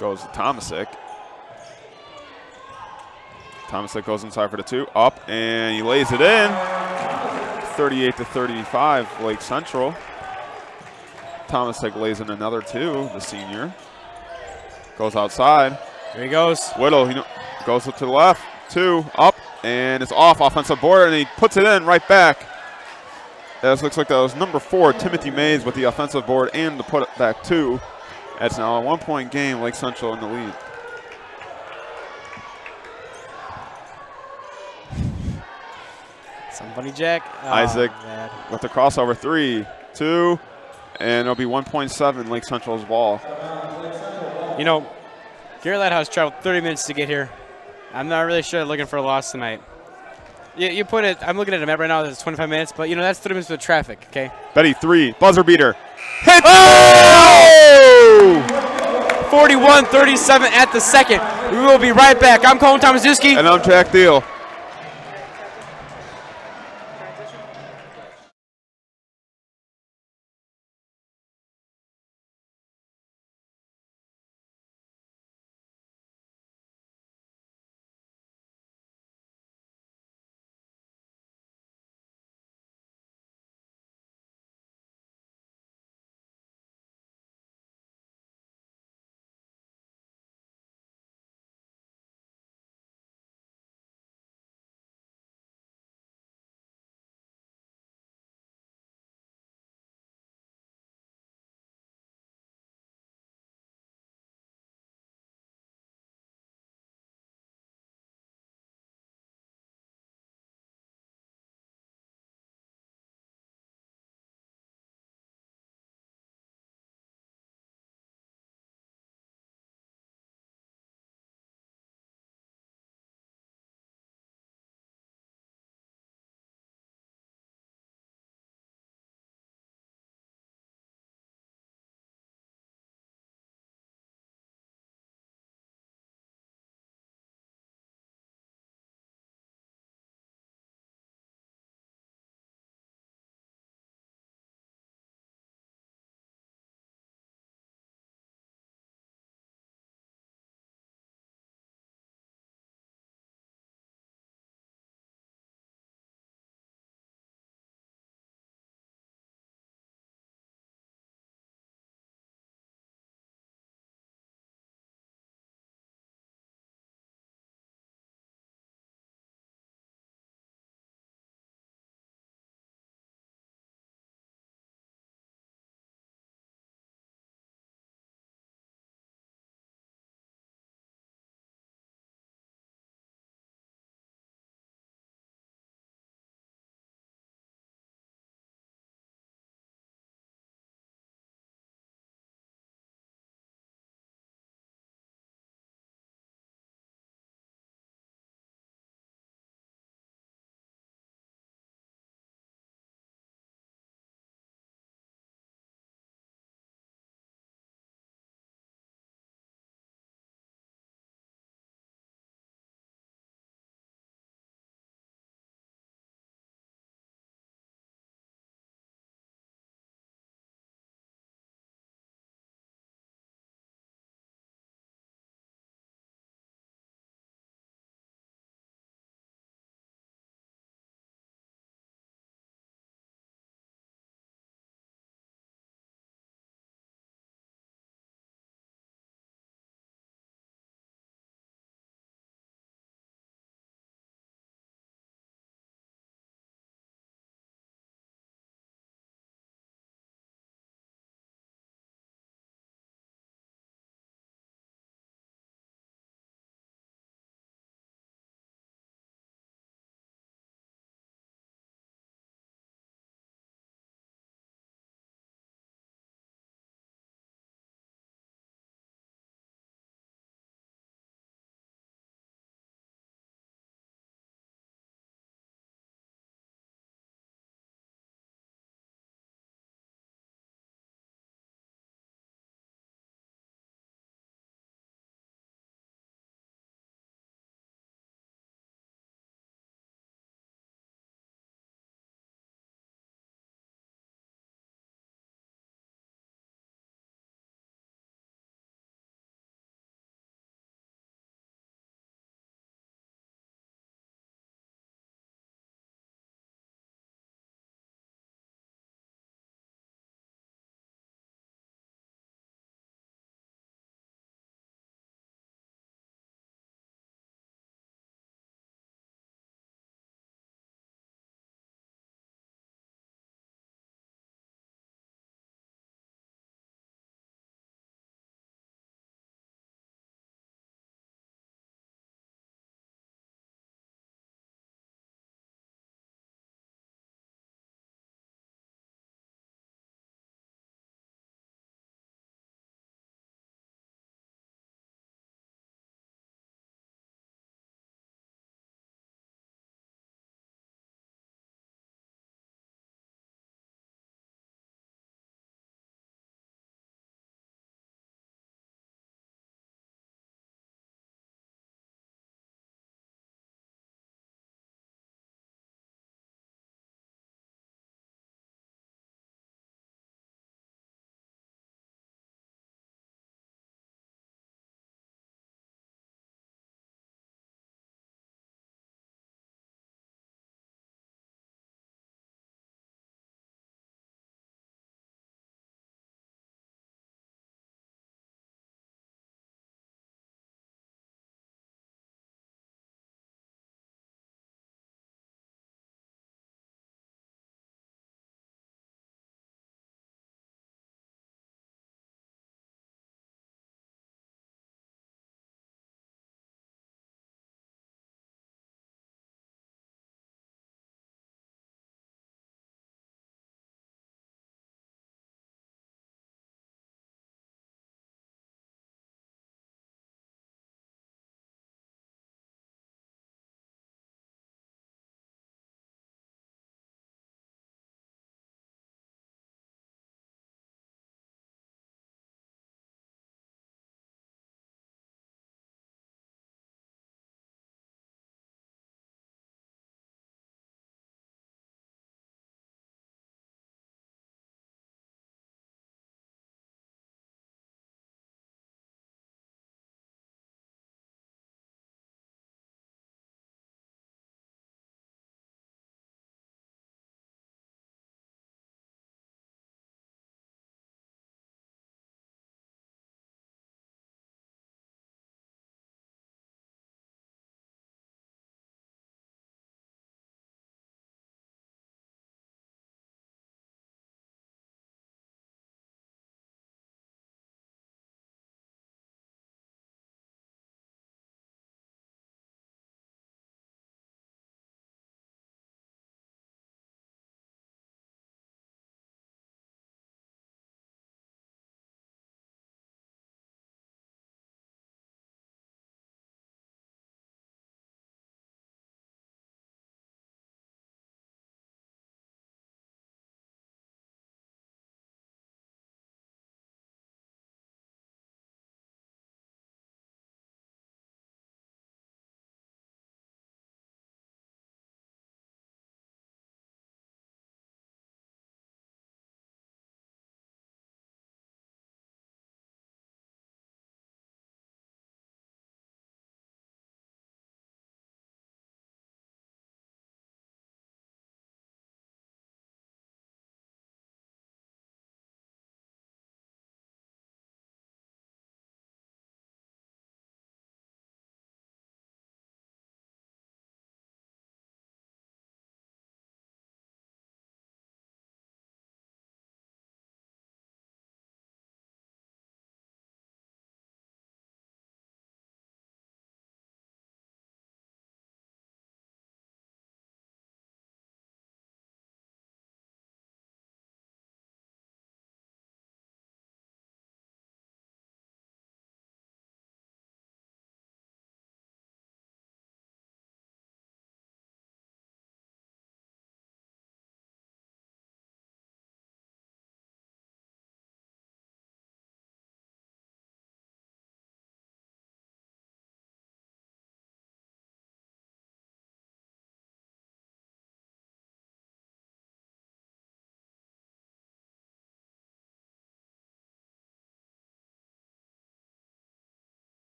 Goes to Tomasic. Tomasic goes inside for the 2, up, and he lays it in. 38-35, Lake Central. Tomasic lays in another 2, the senior. Goes outside. Here he goes. Whittle, he goes to the left, 2, up, and it's off offensive board, and he puts it in right back. This looks like that was number 4, Timothy Mays, with the offensive board and the put it back 2. It's now a 1-point game, Lake Central in the lead. Somebody, Jack. Oh, Isaac man. with the crossover, 3, 2, and it'll be 1.7 Lake Central's ball. You know, Gary Lighthouse traveled 30 minutes to get here. I'm not really sure they're looking for a loss tonight. You put it, I'm looking at a map right now, that's 25 minutes, but, you know, that's 30 minutes with traffic, okay? Betty, 3, buzzer beater. Hit! Oh! 41-37 at the second. We will be right back. I'm Colin Tomaszewski. And I'm Jack Deal.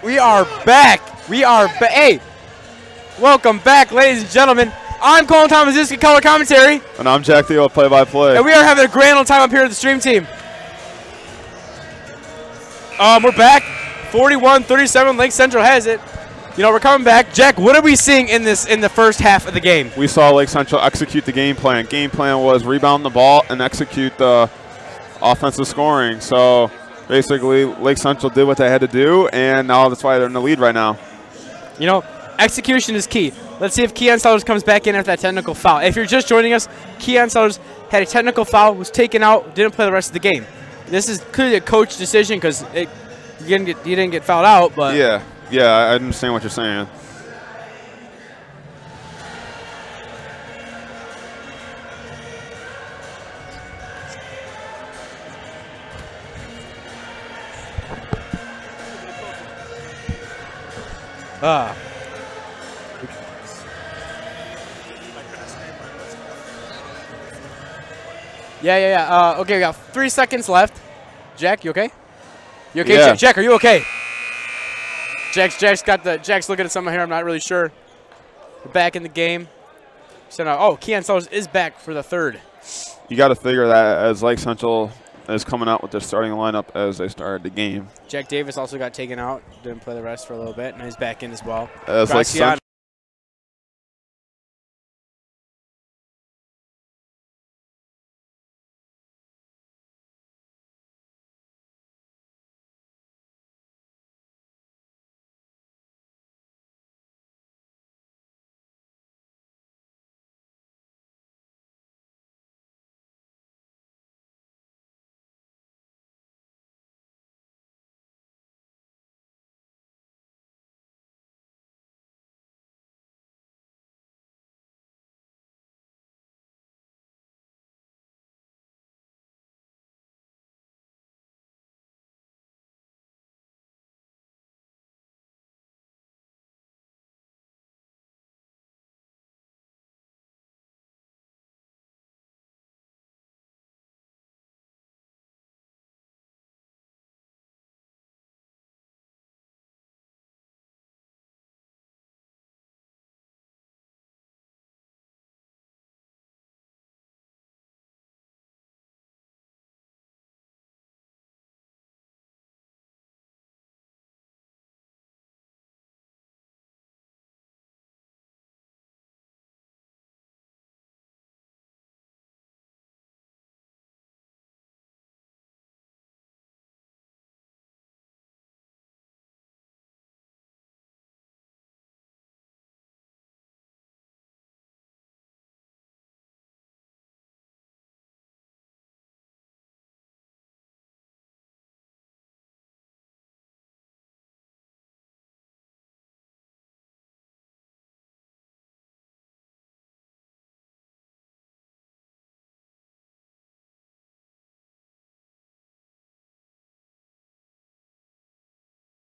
We are back. We are back. Hey, welcome back, ladies and gentlemen. I'm Colin Thomas, color commentary. And I'm Jack Theo, play-by-play. And we are having a grand old time up here at the stream team. We're back. 41-37, Lake Central has it. You know, we're coming back. Jack, what are we seeing in the first half of the game? We saw Lake Central execute the game plan. Game plan was rebound the ball and execute the offensive scoring. So basically, Lake Central did what they had to do, and now that's why they're in the lead right now. You know, execution is key. Let's see if Keon Sellers comes back in after that technical foul. If you're just joining us, Keon Sellers had a technical foul, was taken out, didn't play the rest of the game. This is clearly a coach decision because you didn't get fouled out. But yeah, I understand what you're saying. Yeah. Okay, we got 3 seconds left. Jack, you okay? You okay, Yeah. Jack? Are you okay? Jack's looking at something here. I'm not really sure. We're back in the game. So now, Keon Sellers is back for the third. You got to figure that as Lake Central is coming out with their starting lineup as they started the game. Jack Davis also got taken out. Didn't play the rest for a little bit, and he's back in as well. As Lake Central.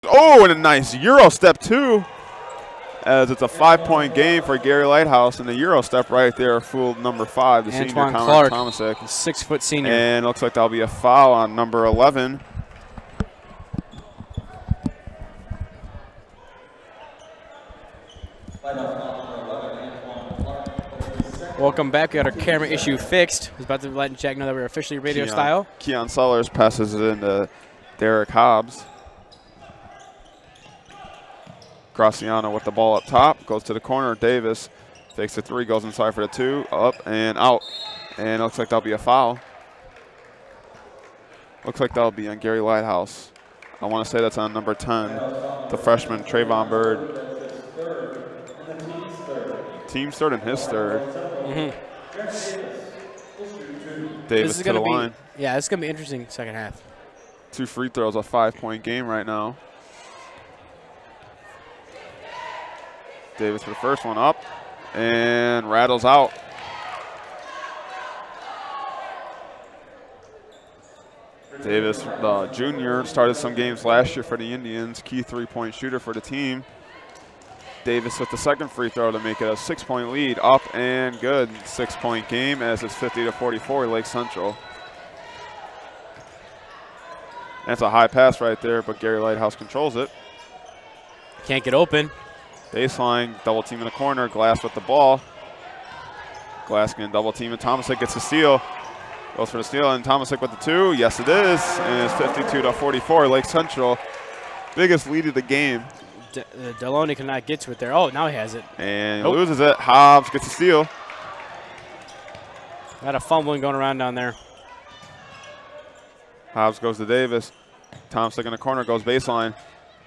Oh, and a nice Euro step, too, as it's a 5-point game for Gary Lighthouse. And the Euro step right there fooled number 5, the senior Connor Tomasic. 6-foot senior. And it looks like that'll be a foul on number 11. Welcome back. We got our camera issue fixed. I was about to let Jack know that we're officially radio style. Keon Sellers passes it into Derek Hobbs. Graciano with the ball up top, goes to the corner. Davis takes the 3, goes inside for the 2, up and out. And it looks like that'll be a foul. Looks like that'll be on Gary Lighthouse. I want to say that's on number 10, the freshman Trayvon Bird. Team's third and his third. Davis to the line. Yeah, this is going to be interesting second half. 2 free throws, a 5-point game right now. Davis for the first one up and rattles out. Davis, the junior, started some games last year for the Indians, key 3-point shooter for the team. Davis with the second free throw to make it a 6-point lead, up and good. 6-point game as it's 50-44 Lake Central. That's a high pass right there, but Gary Lighthouse controls it. Can't get open. Baseline, double team in the corner. Glass with the ball. Glass getting double team, and Tomasic gets the steal. Goes for the steal, and Tomasic with the 2. Yes, it is. And it's 52-44. Lake Central, biggest lead of the game. Deloney cannot get to it there. Oh, now he has it. And he loses it. Hobbs gets the steal. Got a fumbling going around down there. Hobbs goes to Davis. Tomasic in the corner, goes baseline.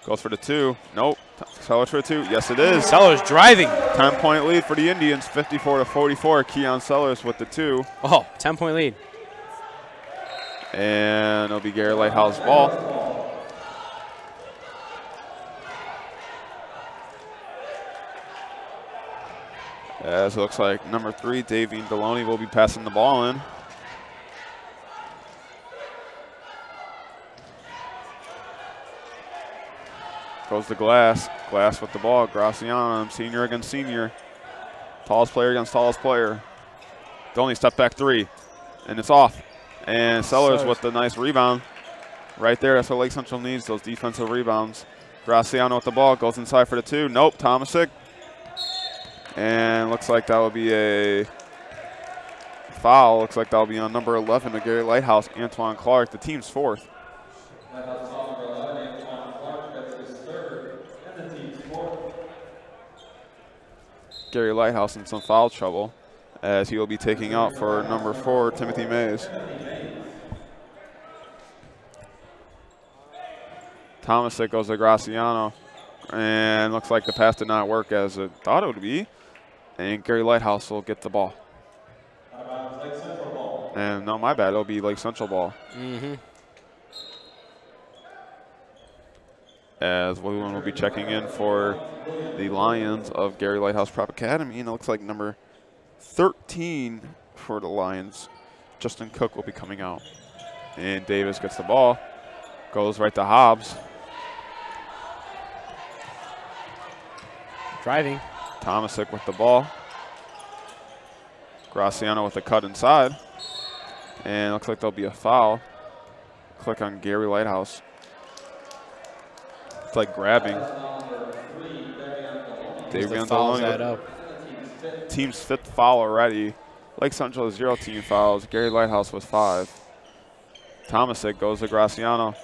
Goes for the 2. Nope. Sellers for the 2. Yes, it is. Sellers driving. 10-point lead for the Indians, 54-44. Keon Sellers with the 2. Oh, 10-point lead. And it'll be Gary Lighthouse ball. As it looks like number 3, Davian Deloney, will be passing the ball in. Goes to Glass. Glass with the ball. Graciano, senior against senior. Tallest player against tallest player. Deloney step back 3. And it's off. And Sellers with the nice rebound. Right there, that's what Lake Central needs, those defensive rebounds. Graciano with the ball, goes inside for the 2. Nope, Tomasic. And looks like that will be a foul. Looks like that will be on number 11 of Gary Lighthouse, Antoine Clark, the team's 4th. Gary Lighthouse in some foul trouble as he will be taking out for number 4, Timothy Mays. Tomasic goes to Graciano, and looks like the pass did not work as it thought it would be. And Gary Lighthouse will get the ball. And no, my bad, it'll be Lake Central ball. As William will be checking in for the Lions of Gary Lighthouse Prep Academy, and it looks like number 13 for the Lions, Justin Cook, will be coming out. And Davis gets the ball, goes right to Hobbs. Driving. Tomasic with the ball. Graciano with the cut inside. And looks like there'll be a foul. Click on Gary Lighthouse. It's like grabbing. Davian Deloney. Team's 5th foul already. Lake Central has 0 team fouls. Gary Lighthouse was 5. Tomasic goes to Graciano.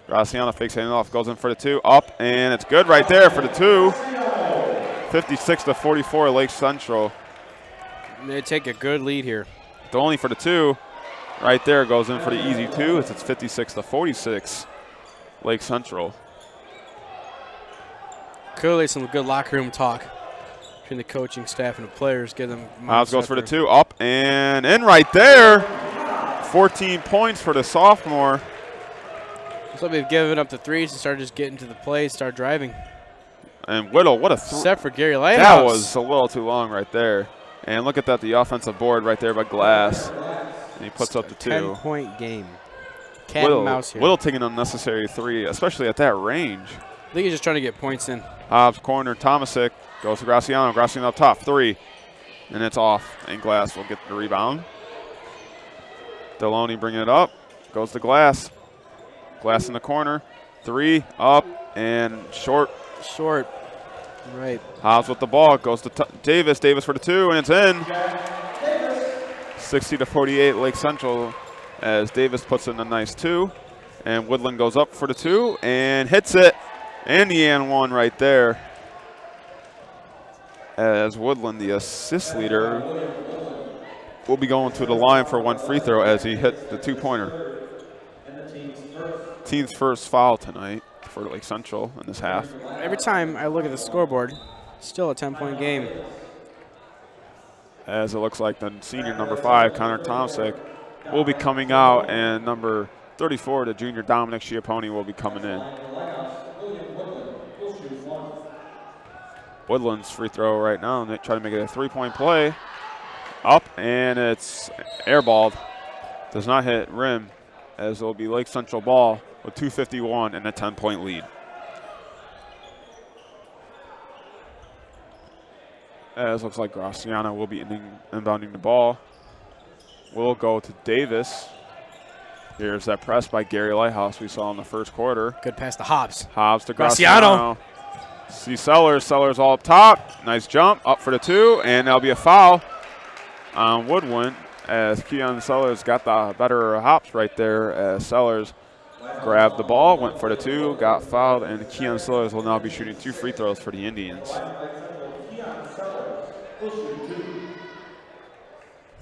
Graciano fakes it off, goes in for the 2. Up, and it's good right there for the 2. 56-44 Lake Central. They take a good lead here. Deloney for the 2. Right there, goes in for the easy 2. It's 56-46 Lake Central. Clearly some good locker room talk between the coaching staff and the players. Give them. Hobbs goes for the 2. Up and in right there. 14 points for the sophomore. Looks like they've given up the threes and started just getting to the play, start driving. And Whittle, what a except for Gary Lighthouse. That was a little too long right there. And look at that, the offensive board right there by Glass. And he puts up the 2. 10-point game. Cat and mouse here. Whittle taking an unnecessary 3, especially at that range. I think he's just trying to get points in. Hobbs corner, Tomasic goes to Graciano. Graciano up top, 3. And it's off. And Glass will get the rebound. Deloney bringing it up. Goes to Glass. Glass in the corner. 3, up, and short. Short. Right. Hobbs with the ball. Goes to Davis. Davis for the 2, and it's in. 60-48 Lake Central as Davis puts in a nice 2. And Woodland goes up for the 2 and hits it. And the and 1 right there. As Woodland, the assist leader, will be going to the line for 1 free throw as he hit the 2-pointer. Team's first foul tonight for Lake Central in this half. Every time I look at the scoreboard, still a 10-point game. As it looks like the senior number 5, Connor Tomasic, will be coming out, and number 34, the junior Dominic Schiapponi, will be coming in. Woodland's free throw right now, and they try to make it a 3-point play. Up, and it's airballed. Does not hit rim, as it will be Lake Central ball with 2:51 and a 10-point lead. As looks like Graciano will be inbounding the ball. Will go to Davis. Here's that press by Gary Lighthouse we saw in the first quarter. Good pass to Hobbs. Hobbs to Graciano. See Sellers. Sellers all up top. Nice jump. Up for the 2. And that'll be a foul on Woodwin as Keon Sellers got the better hops right there as Sellers grabbed the ball, went for the 2, got fouled, and Keon Sellers will now be shooting 2 free throws for the Indians.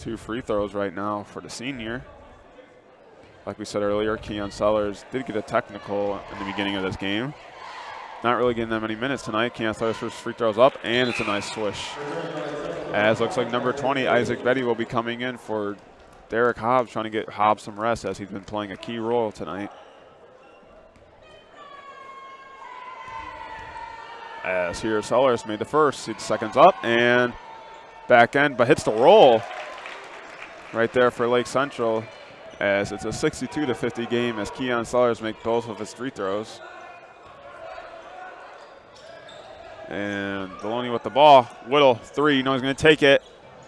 2 free throws right now for the senior. Like we said earlier, Keon Sellers did get a technical in the beginning of this game. Not really getting that many minutes tonight. Keon Sellers first free throws up, and it's a nice swish. As looks like number 20, Isaac Betty, will be coming in for Derek Hobbs, trying to get Hobbs some rest as he's been playing a key role tonight. As here Sellers made the first, the second's up, and back end, but hits the roll right there for Lake Central, as it's a 62-50 game as Keon Sellers make both of his free throws. And Deloney with the ball. Whittle, 3, you know he's going to take it.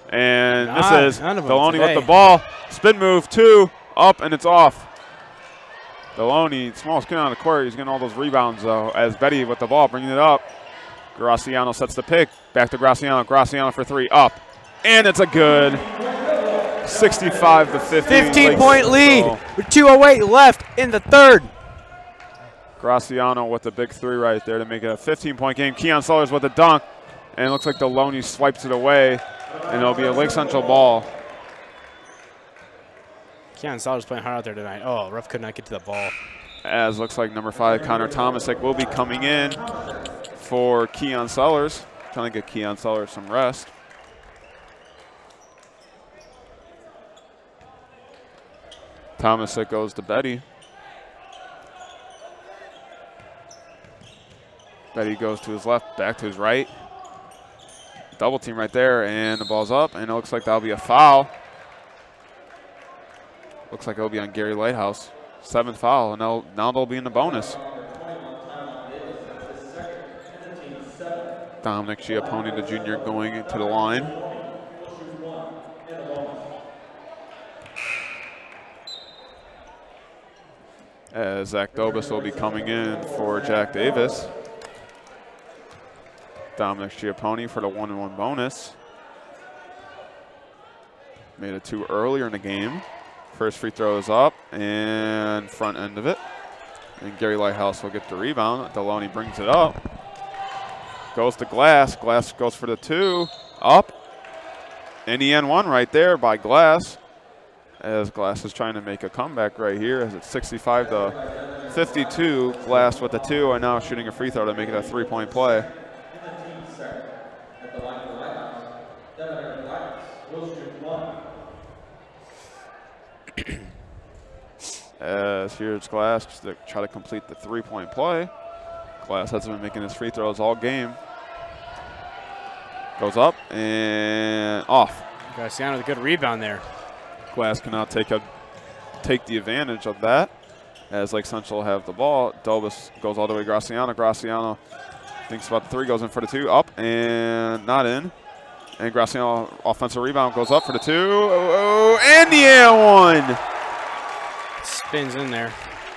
And misses. Deloney with the ball. Spin move, 2, up, and it's off. Deloney, small skin on the court. He's getting all those rebounds, though, as Betty with the ball, bringing it up. Graciano sets the pick. Back to Graciano. Graciano for 3, up. And it's a good 65-50. 15-point lead with 2:08 left in the third. Graciano with the big 3 right there to make it a 15-point game. Keon Sellers with the dunk. And it looks like Deloney swipes it away. And it'll be a Lake Central ball. Keon Sellers playing hard out there tonight. Oh, ref could not get to the ball. As looks like number 5, Connor Tomasic, will be coming in for Keon Sellers. Trying to get Keon Sellers some rest. Tomasic goes to Betty. Betty goes to his left, back to his right. Double team right there, and the ball's up, and it looks like that'll be a foul. Looks like it'll be on Gary Lighthouse. 7th foul, and now they'll be in the bonus. Dominic Giappone, the junior, going into the line. As Zach Dobus will be coming in for Jack Davis. Dominic Giappone for the 1-1 bonus. Made it 2 earlier in the game. First free throw is up and front end of it. And Gary Lighthouse will get the rebound. Deloney brings it up. Goes to Glass. Glass goes for the 2. Up. And the N1 right there by Glass. As Glass is trying to make a comeback right here as it's 65-52. Glass with the 2 and now shooting a free throw to make it a 3-point play. As here's Glass to try to complete the 3-point play. Glass hasn't been making his free throws all game. Goes up and off. Graciano with a good rebound there. Glass cannot take the advantage of that as Lake Central have the ball. Dobus goes all the way to Graciano. Graciano thinks about the 3, goes in for the 2, up and not in. And Graciano offensive rebound goes up for the 2. And the and 1. Spins in there.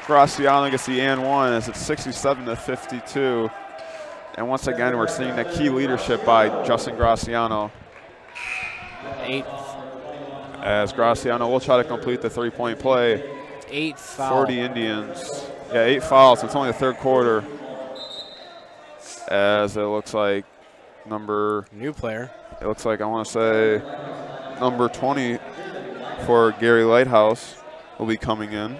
Graciano gets the and 1 as it's 67-52. And once again, we're seeing the key leadership by Justin Graciano. 8. As Graciano will try to complete the 3-point play. 8 fouls. For the Indians. Yeah, 8 fouls. It's only the 3rd quarter. As it looks like new player. It looks like, I want to say, number 20 for Gary Lighthouse will be coming in.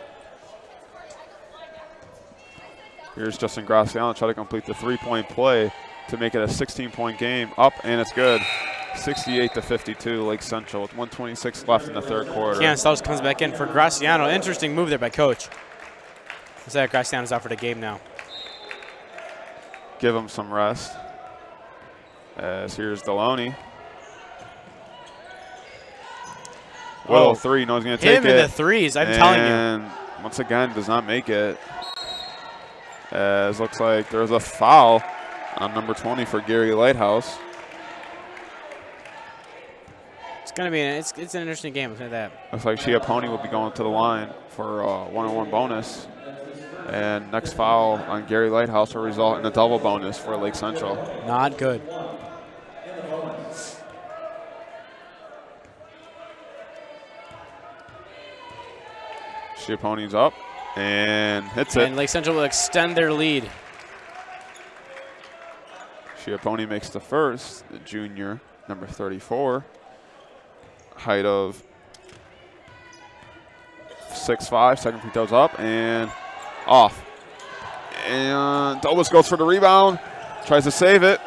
Here's Justin Graciano try to complete the 3-point play to make it a 16-point game. Up, and it's good. 68-52, Lake Central with 1:26 left in the 3rd quarter. Keon Sellers comes back in for Graciano. Interesting move there by Coach. Looks like Graciano's out for the game now. Give him some rest. As here's Deloney. Whittle 3, knows he's going to take it. Him in the threes, I'm telling you. And once again, does not make it. As looks like there's a foul on number 20 for Gary Lighthouse. It's going to be it's an interesting game. Look at that. Looks like Giappone will be going to the line for a 1-on-1 bonus. And next foul on Gary Lighthouse will result in a double bonus for Lake Central. Not good. Schiappone's up and hits it. And Lake Central will extend their lead. Schiappone makes the first, the junior, number 34. Height of 6'5", second free throw's up and off. And almost goes for the rebound, tries to save it.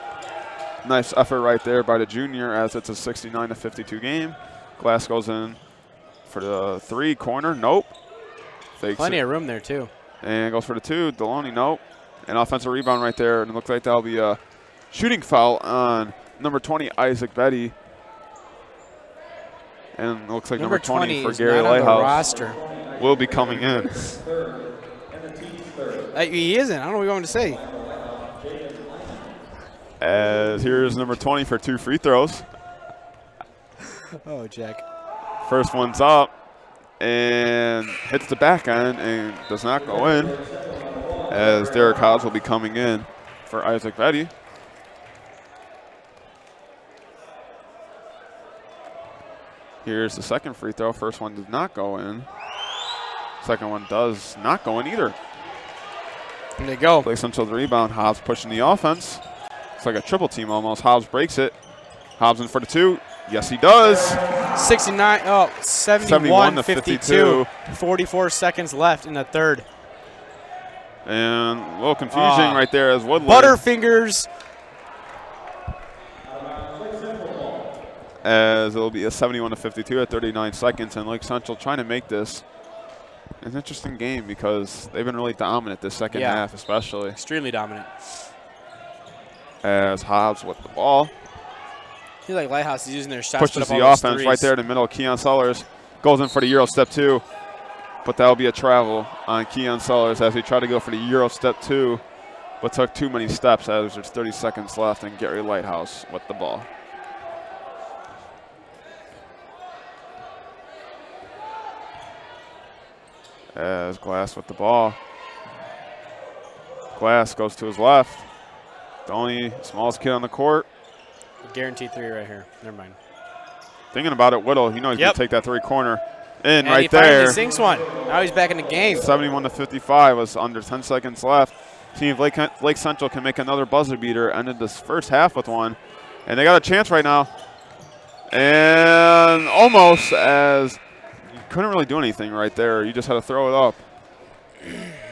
Nice effort right there by the junior as it's a 69-52 game. Glass goes in for the 3 corner, nope. Fakes Plenty it. of room there too. And goes for the 2, Deloney, nope. An offensive rebound right there, and it looks like that'll be a shooting foul on number 20, Isaac Betty. And it looks like number 20 for Gary Lighthouse will be coming in. He isn't. I don't know what you want me to say. As here's number 20 for 2 free throws. Oh, Jack. First one's up and hits the back end and does not go in, as Derek Hobbs will be coming in for Isaac Betty. Here's the second free throw. First one did not go in. Second one does not go in either. There you go. Lake Central the rebound. Hobbs pushing the offense. It's like a triple team almost. Hobbs breaks it. Hobbs in for the 2. Yes, he does. 71-52. 44 seconds left in the third. And a little confusing right there as Woodland. Butterfingers. As it'll be a 71-52 at 39 seconds. And Lake Central trying to make this an interesting game because they've been really dominant this second half especially. Extremely dominant. As Hobbs with the ball. I feel like Lighthouse is using their shots. Pushes the offense right there in the middle. Keon Sellers goes in for the Euro step 2. But that'll be a travel on Keon Sellers as he tried to go for the Euro step 2, but took too many steps as there's 30 seconds left and Gary Lighthouse with the ball. As Glass with the ball. Glass goes to his left. The only smallest kid on the court. Guaranteed 3 right here. Never mind. Thinking about it, Whittle, you know he's going to take that 3 corner in and right he there. finally sinks one. Now he's back in the game. 71-55 was under 10 seconds left. See if Lake Central can make another buzzer beater. Ended this first half with one. And they got a chance right now. And almost, as you couldn't really do anything right there. You just had to throw it up.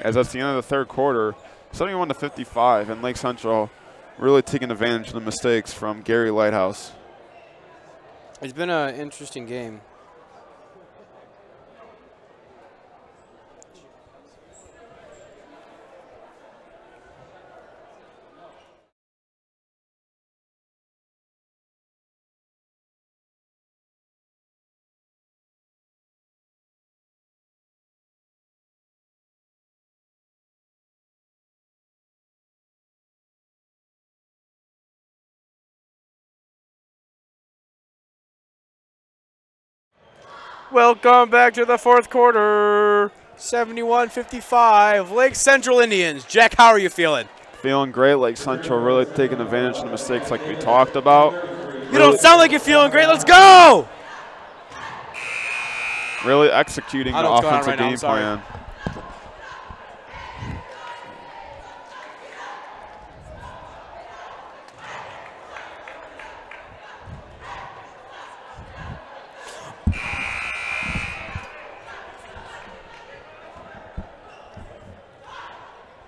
As that's the end of the third quarter. 71-55, and Lake Central really taking advantage of the mistakes from Gary Lighthouse. It's been an interesting game. Welcome back to the fourth quarter. 71-55, Lake Central Indians. Jack, how are you feeling? Feeling great. Lake Central really taking advantage of the mistakes like we talked about. You don't sound like you're feeling great. Let's go! Really executing the offensive game plan.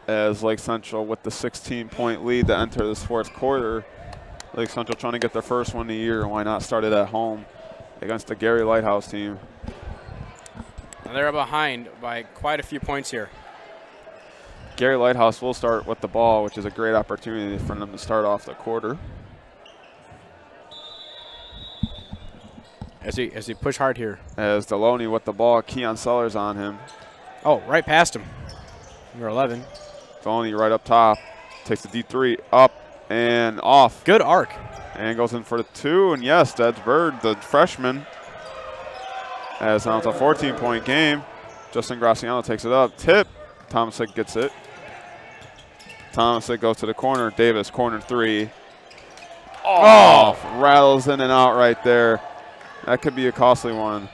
As Lake Central with the 16-point lead to enter this fourth quarter. Lake Central trying to get their first one of the year. Why not start it at home against the Gary Lighthouse team? And they're behind by quite a few points here. Gary Lighthouse will start with the ball, which is a great opportunity for them to start off the quarter. As he push hard here. As Deloney with the ball, Keon Sellers on him. Oh, right past him. Number 11. Deloney right up top. Takes the D3 up and off. Good arc. And goes in for the 2. And yes, that's Bird, the freshman. As now it's a 14-point game. Justin Graciano takes it up. Tip. Tomasic gets it. Tomasic goes to the corner. Davis, corner three. Oh, rattles in and out right there. That could be a costly one.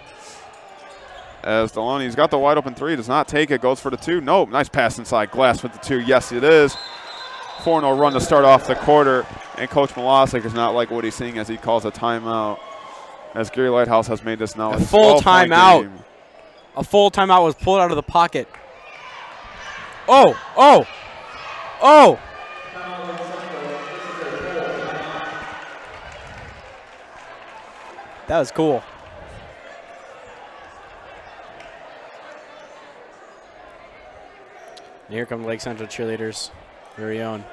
As Deloney's got the wide open three, does not take it, goes for the two. Nope, nice pass inside. Glass with the two. Yes, it is. 4-0 run to start off the quarter. And Coach Malosic is not like what he's seeing as he calls a timeout. As Gary Lighthouse has made this now a full timeout. A full timeout was pulled out of the pocket. Oh, oh, oh. That was cool. And here come Lake Central cheerleaders, very own.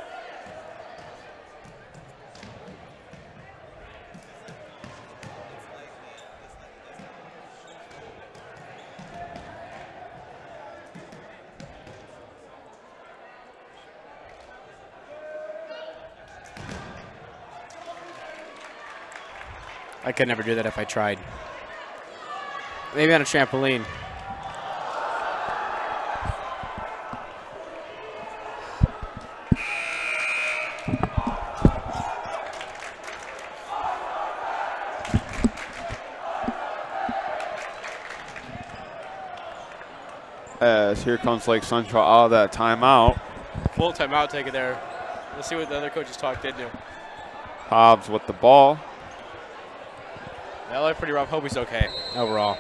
I could never do that if I tried. Maybe on a trampoline. As here comes Lake Central out of that timeout. Full timeout, take it there. Let's see what the other coaches talked into. Hobbs with the ball. That looked pretty rough. Hope he's okay overall.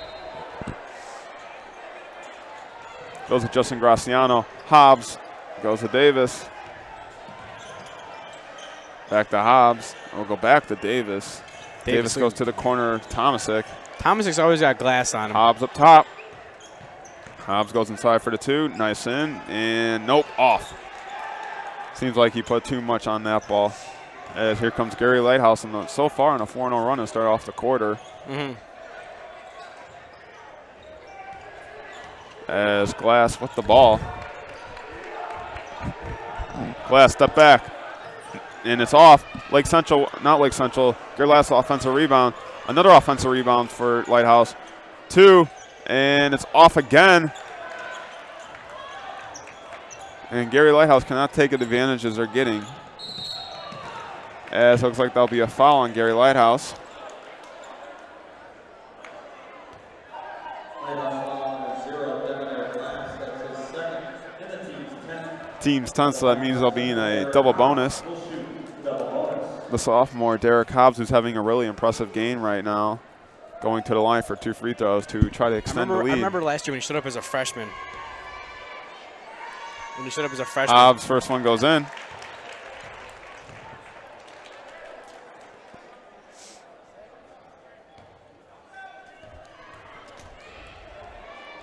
Goes to Justin Graciano. Hobbs goes to Davis. Back to Hobbs. We'll go back to Davis. Davis goes to the corner. Tomasic. Tomasic's always got glass on him. Hobbs up top. Hobbs goes inside for the two. Nice in. And nope, off. Seems like he put too much on that ball. As here comes Gary Lighthouse, and so far in a 4-0 run to start off the quarter. As Glass with the ball. Glass step back, and it's off. Lake Central, not Lake Central. Gary Lighthouse offensive rebound. Another offensive rebound for Lighthouse. Two, and it's off again. And Gary Lighthouse cannot take the advantages they're getting. As it looks like there'll be a foul on Gary Lighthouse. Team's 10, so that means there'll be a double bonus. The sophomore, Derek Hobbs, who's having a really impressive game right now, going to the line for 2 free throws to try to extend the lead. I remember last year when he showed up as a freshman. Hobbs' first one goes in.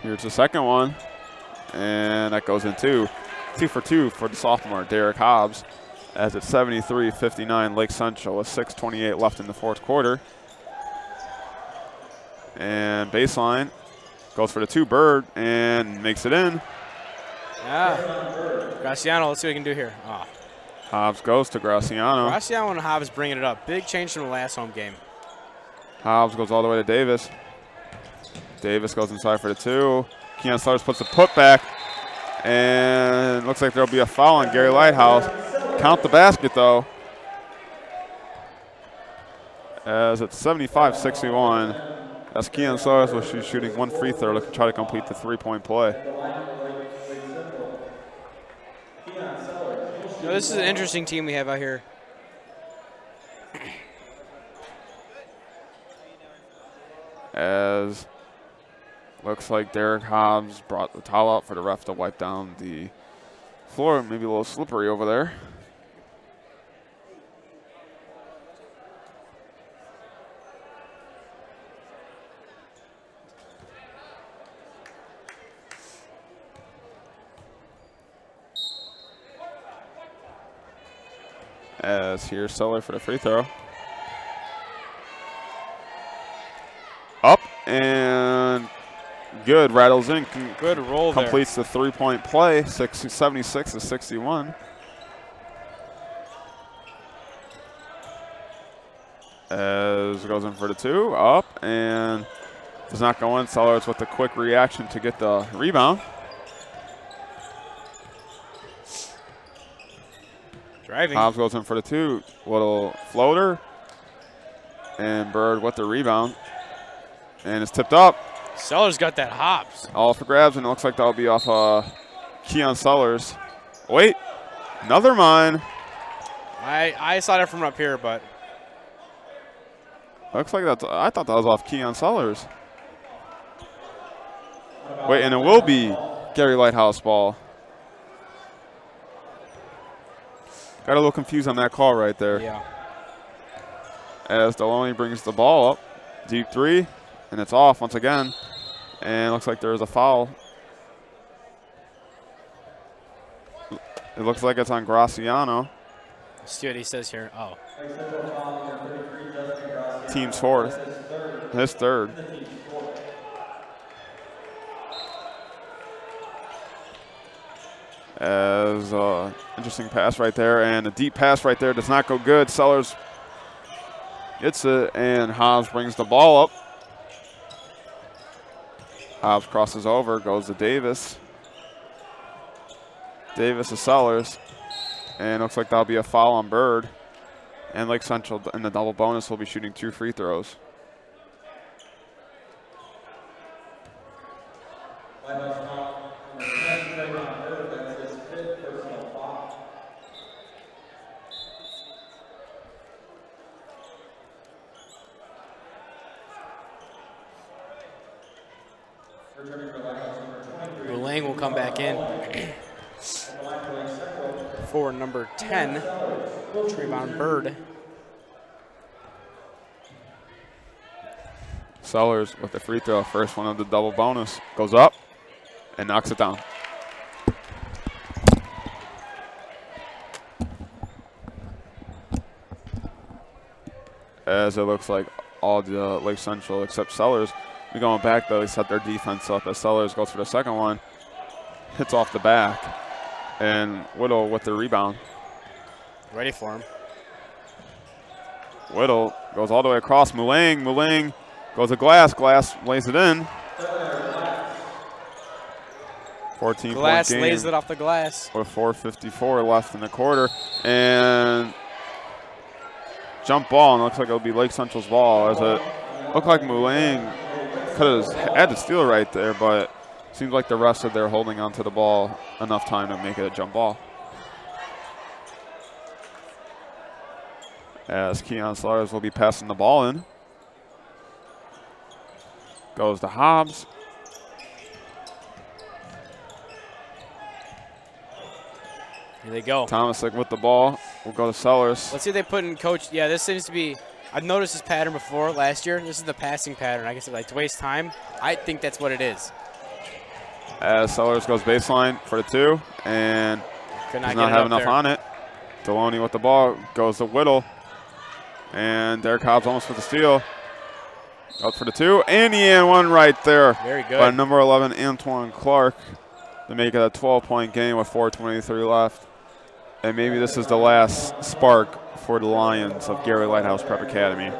Here's the second one, and that goes in two. 2 for 2 for the sophomore, Derek Hobbs, as it's 73-59 Lake Central with 6:28 left in the fourth quarter. And baseline goes for the 2, Bird, and makes it in. Graciano, let's see what we can do here. Oh. Hobbs goes to Graciano. Graciano and Hobbs bringing it up. Big change from the last home game. Hobbs goes all the way to Davis. Davis goes inside for the 2. Keon Sellers puts the putback, and looks like there'll be a foul on Gary Lighthouse. Count the basket, though, as it's 75-61. As Keon Sellers was shooting 1 free throw to try to complete the 3-point play. Now, this is an interesting team we have out here. As looks like Derek Hobbs brought the towel out for the ref to wipe down the floor. Maybe a little slippery over there. As here's Seller for the free throw. Up and good, rattles in. Good roll completes the 3-point play, 76-61. As goes in for the 2, up and does not go in. Sellers with a quick reaction to get the rebound. Driving. Hobbs goes in for the 2. Little floater. And Bird with the rebound. And it's tipped up. Sellers got that Hobbs. All for grabs, and it looks like that'll be off Keon Sellers. Wait, another mine. I saw that from up here, but Looks like that's. I thought that was off Keon Sellers. Wait, and it will be Gary Lighthouse ball. Got a little confused on that call right there. yeah. As Deloney brings the ball up, deep 3, and it's off once again. And it looks like there's a foul. It looks like it's on Graciano. Let's see what he says here. Oh. Team's 4th. His 3rd. As interesting pass right there, and a deep pass right there does not go good. Sellers gets it, and Hobbs brings the ball up. Hobbs crosses over, goes to Davis. Davis to Sellers, and looks like that'll be a foul on Bird. And Lake Central in the double bonus will be shooting 2 free throws. Lang will come back in for number 10, Trayvon Bird. Sellers with the free throw, first one of the double bonus, goes up and knocks it down. As it looks like all the Lake Central except Sellers. We're going back though, they set their defense up as Sellers goes for the second one. Hits off the back. And Whittle with the rebound. Ready for him. Whittle goes all the way across. Mulang goes to Glass. Glass lays it in. 14-point game. Glass lays it off the glass. With 4:54 left in the quarter. And jump ball, and it looks like it'll be Lake Central's ball. As it looked like Mulang could have had to steal right there, but seems like the rest of their holding onto the ball enough time to make it a jump ball. As Keon Sellers will be passing the ball in. Goes to Hobbs. Here they go. Tomasic with the ball. We'll go to Sellers. Let's see if they put in coach. Yeah, this seems to be, I've noticed this pattern before last year. This is the passing pattern. I guess like to waste time. I think that's what it is. As Sellers goes baseline for the 2, and Could does not have enough on it. Deloney with the ball, goes to Whittle, and Derek Hobbs almost with the steal. Out for the 2, and the and one right there. Very good. By number 11, Antoine Clark, to make it a 12-point game with 4:23 left. And maybe this is the last spark for the Lions of Gary Lighthouse Prep Academy.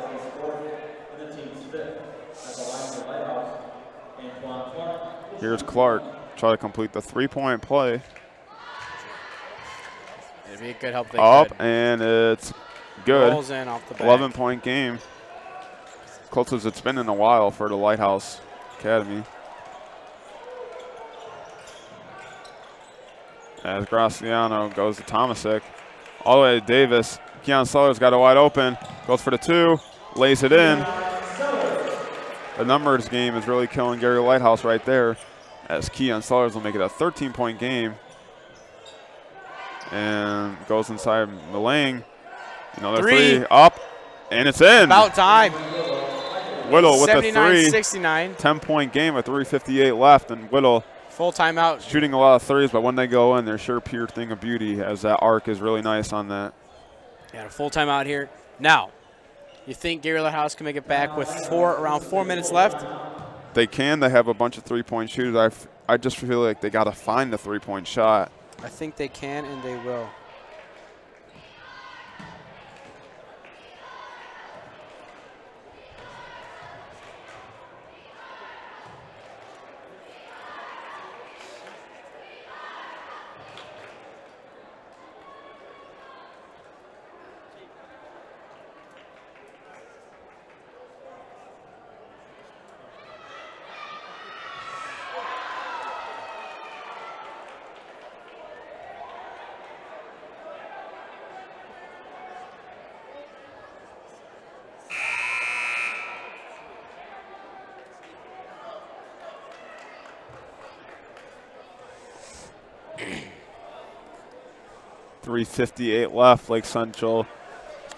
Here's Clark, try to complete the 3-point play. It'd be a good help. Up, and it's good. Rolls in off the back. 11-point game. Close as it's been in a while for the Lighthouse Academy. As Graciano goes to Tomasic. All the way to Davis. Keon Sellers got it wide open. Goes for the 2. Lays it in. The numbers game is really killing Gary Lighthouse right there. As Keon Sellers will make it a 13-point game. And goes inside Mulang. Another 3 up. And it's in. About time. Whittle with the 3. 79-69. 10-point game with 3:58 left. And Whittle Full timeout. shooting a lot of threes, but when they go in, they're sure pure thing of beauty, as that arc is really nice on that. Yeah, a full timeout here. Now, you think Gary Lighthouse can make it back with around 4 minutes left? They can. They have a bunch of three-point shooters. I just feel like they got to find the three-point shot. I think they can, and they will. 3:58 left. Lake Central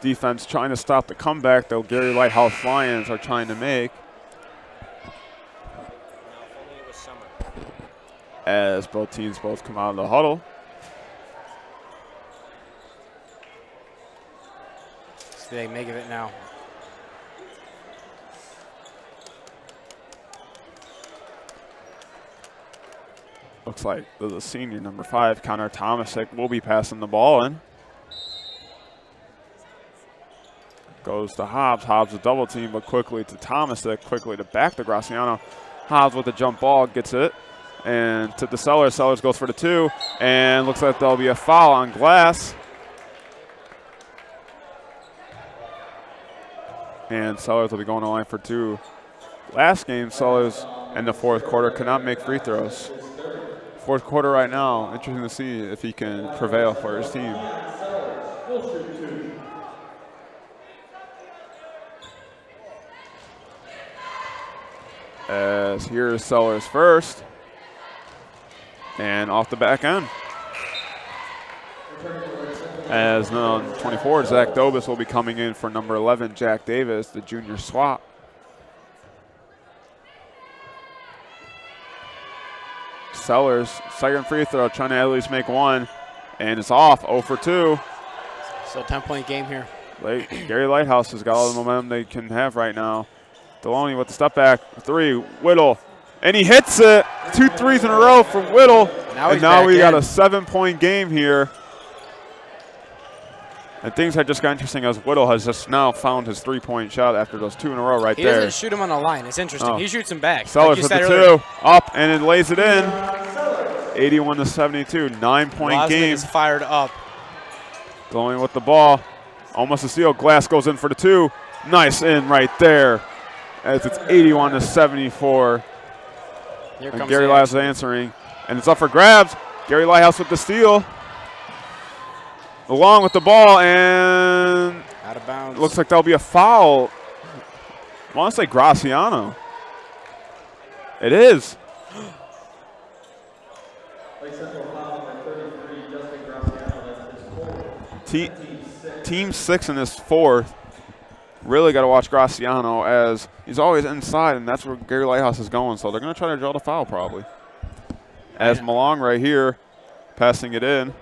defense trying to stop the comeback, though Gary Lighthouse Lions are trying to make. As both teams come out of the huddle. So they make of it now. Looks like the senior, number 5, Connor Tomasic, will be passing the ball in. Goes to Hobbs. Hobbs a double team, but quickly to Tomasic, quickly to back to Graciano. Hobbs with the jump ball, gets it. And to the Sellers. Sellers goes for the 2. And looks like there'll be a foul on Glass. And Sellers will be going to line for 2. Last game, Sellers in the 4th quarter could not make free throws. 4th quarter right now, interesting to see if he can prevail for his team. As here's Sellers first. And off the back end. As number 24, Zach Dobis will be coming in for number 11, Jack Davis, the junior swap. Sellers, second free throw, trying to at least make one. And it's off, 0 for 2. So 10-point game here. Gary Lighthouse has got all the momentum they can have right now. Deloney with the step back, 3, Whittle. And he hits it. 2 threes in a row from Whittle. And now we got a 7-point game here. And things have just got interesting as Whittle has just now found his 3-point shot after those 2 in a row right there. He doesn't shoot him on the line. It's interesting. He shoots him back. Sellers with the 2. Up and it lays it in. 81-72. 9-point game. Is fired up. Going with the ball. Almost a steal. Glass goes in for the 2. Nice in right there. As it's 81-74. And Gary Lighthouse answering. And it's up for grabs. Gary Lighthouse with the steal. Along with the ball, and out of bounds. Looks like there'll be a foul. I want to say Graciano. It is. Team 6 in his 4th. Really got to watch Graciano as he's always inside, and that's where Gary Lighthouse is going. So they're going to try to draw the foul probably. As Malong right here, passing it in.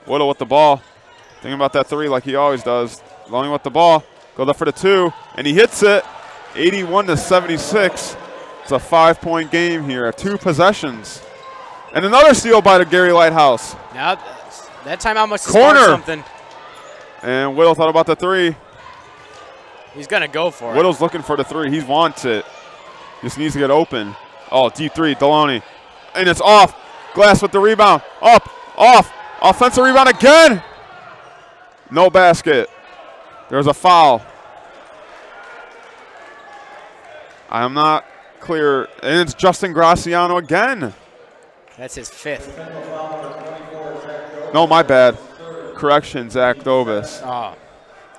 Whittle with the ball. Thinking about that 3 like he always does. Long with the ball. Goes up for the 2, and he hits it. 81-76. It's a 5-point game here. 2 possessions. And another steal by the Gary Lighthouse. Now, that timeout must have corner something. And Whittle thought about the 3. He's going to go for it. Whittle's looking for the 3. He wants it. Just needs to get open. Oh, deep 3, Deloney. And it's off. Glass with the rebound. Up, off. Offensive rebound again. No basket. There's a foul. I'm not clear. And it's Justin Graciano again. That's his 5th. No, my bad. Correction, Zach Dobis. Oh.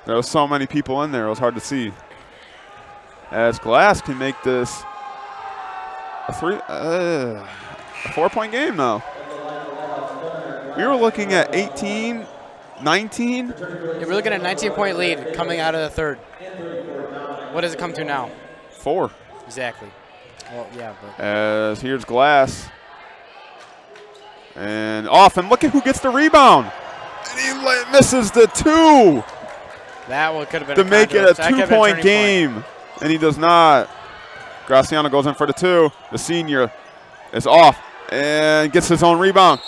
There was so many people in there, it was hard to see. As Glass can make this a 4-point game now. We were looking at 18, 19. Yeah, we're looking at a 19-point lead coming out of the 3rd. What does it come to now? 4. Exactly. Well, yeah. But as here's Glass. And off, and look at who gets the rebound. And he misses the 2. That one could have been to make it a 2-point game. And he does not. Graciano goes in for the 2. The senior is off and gets his own rebound.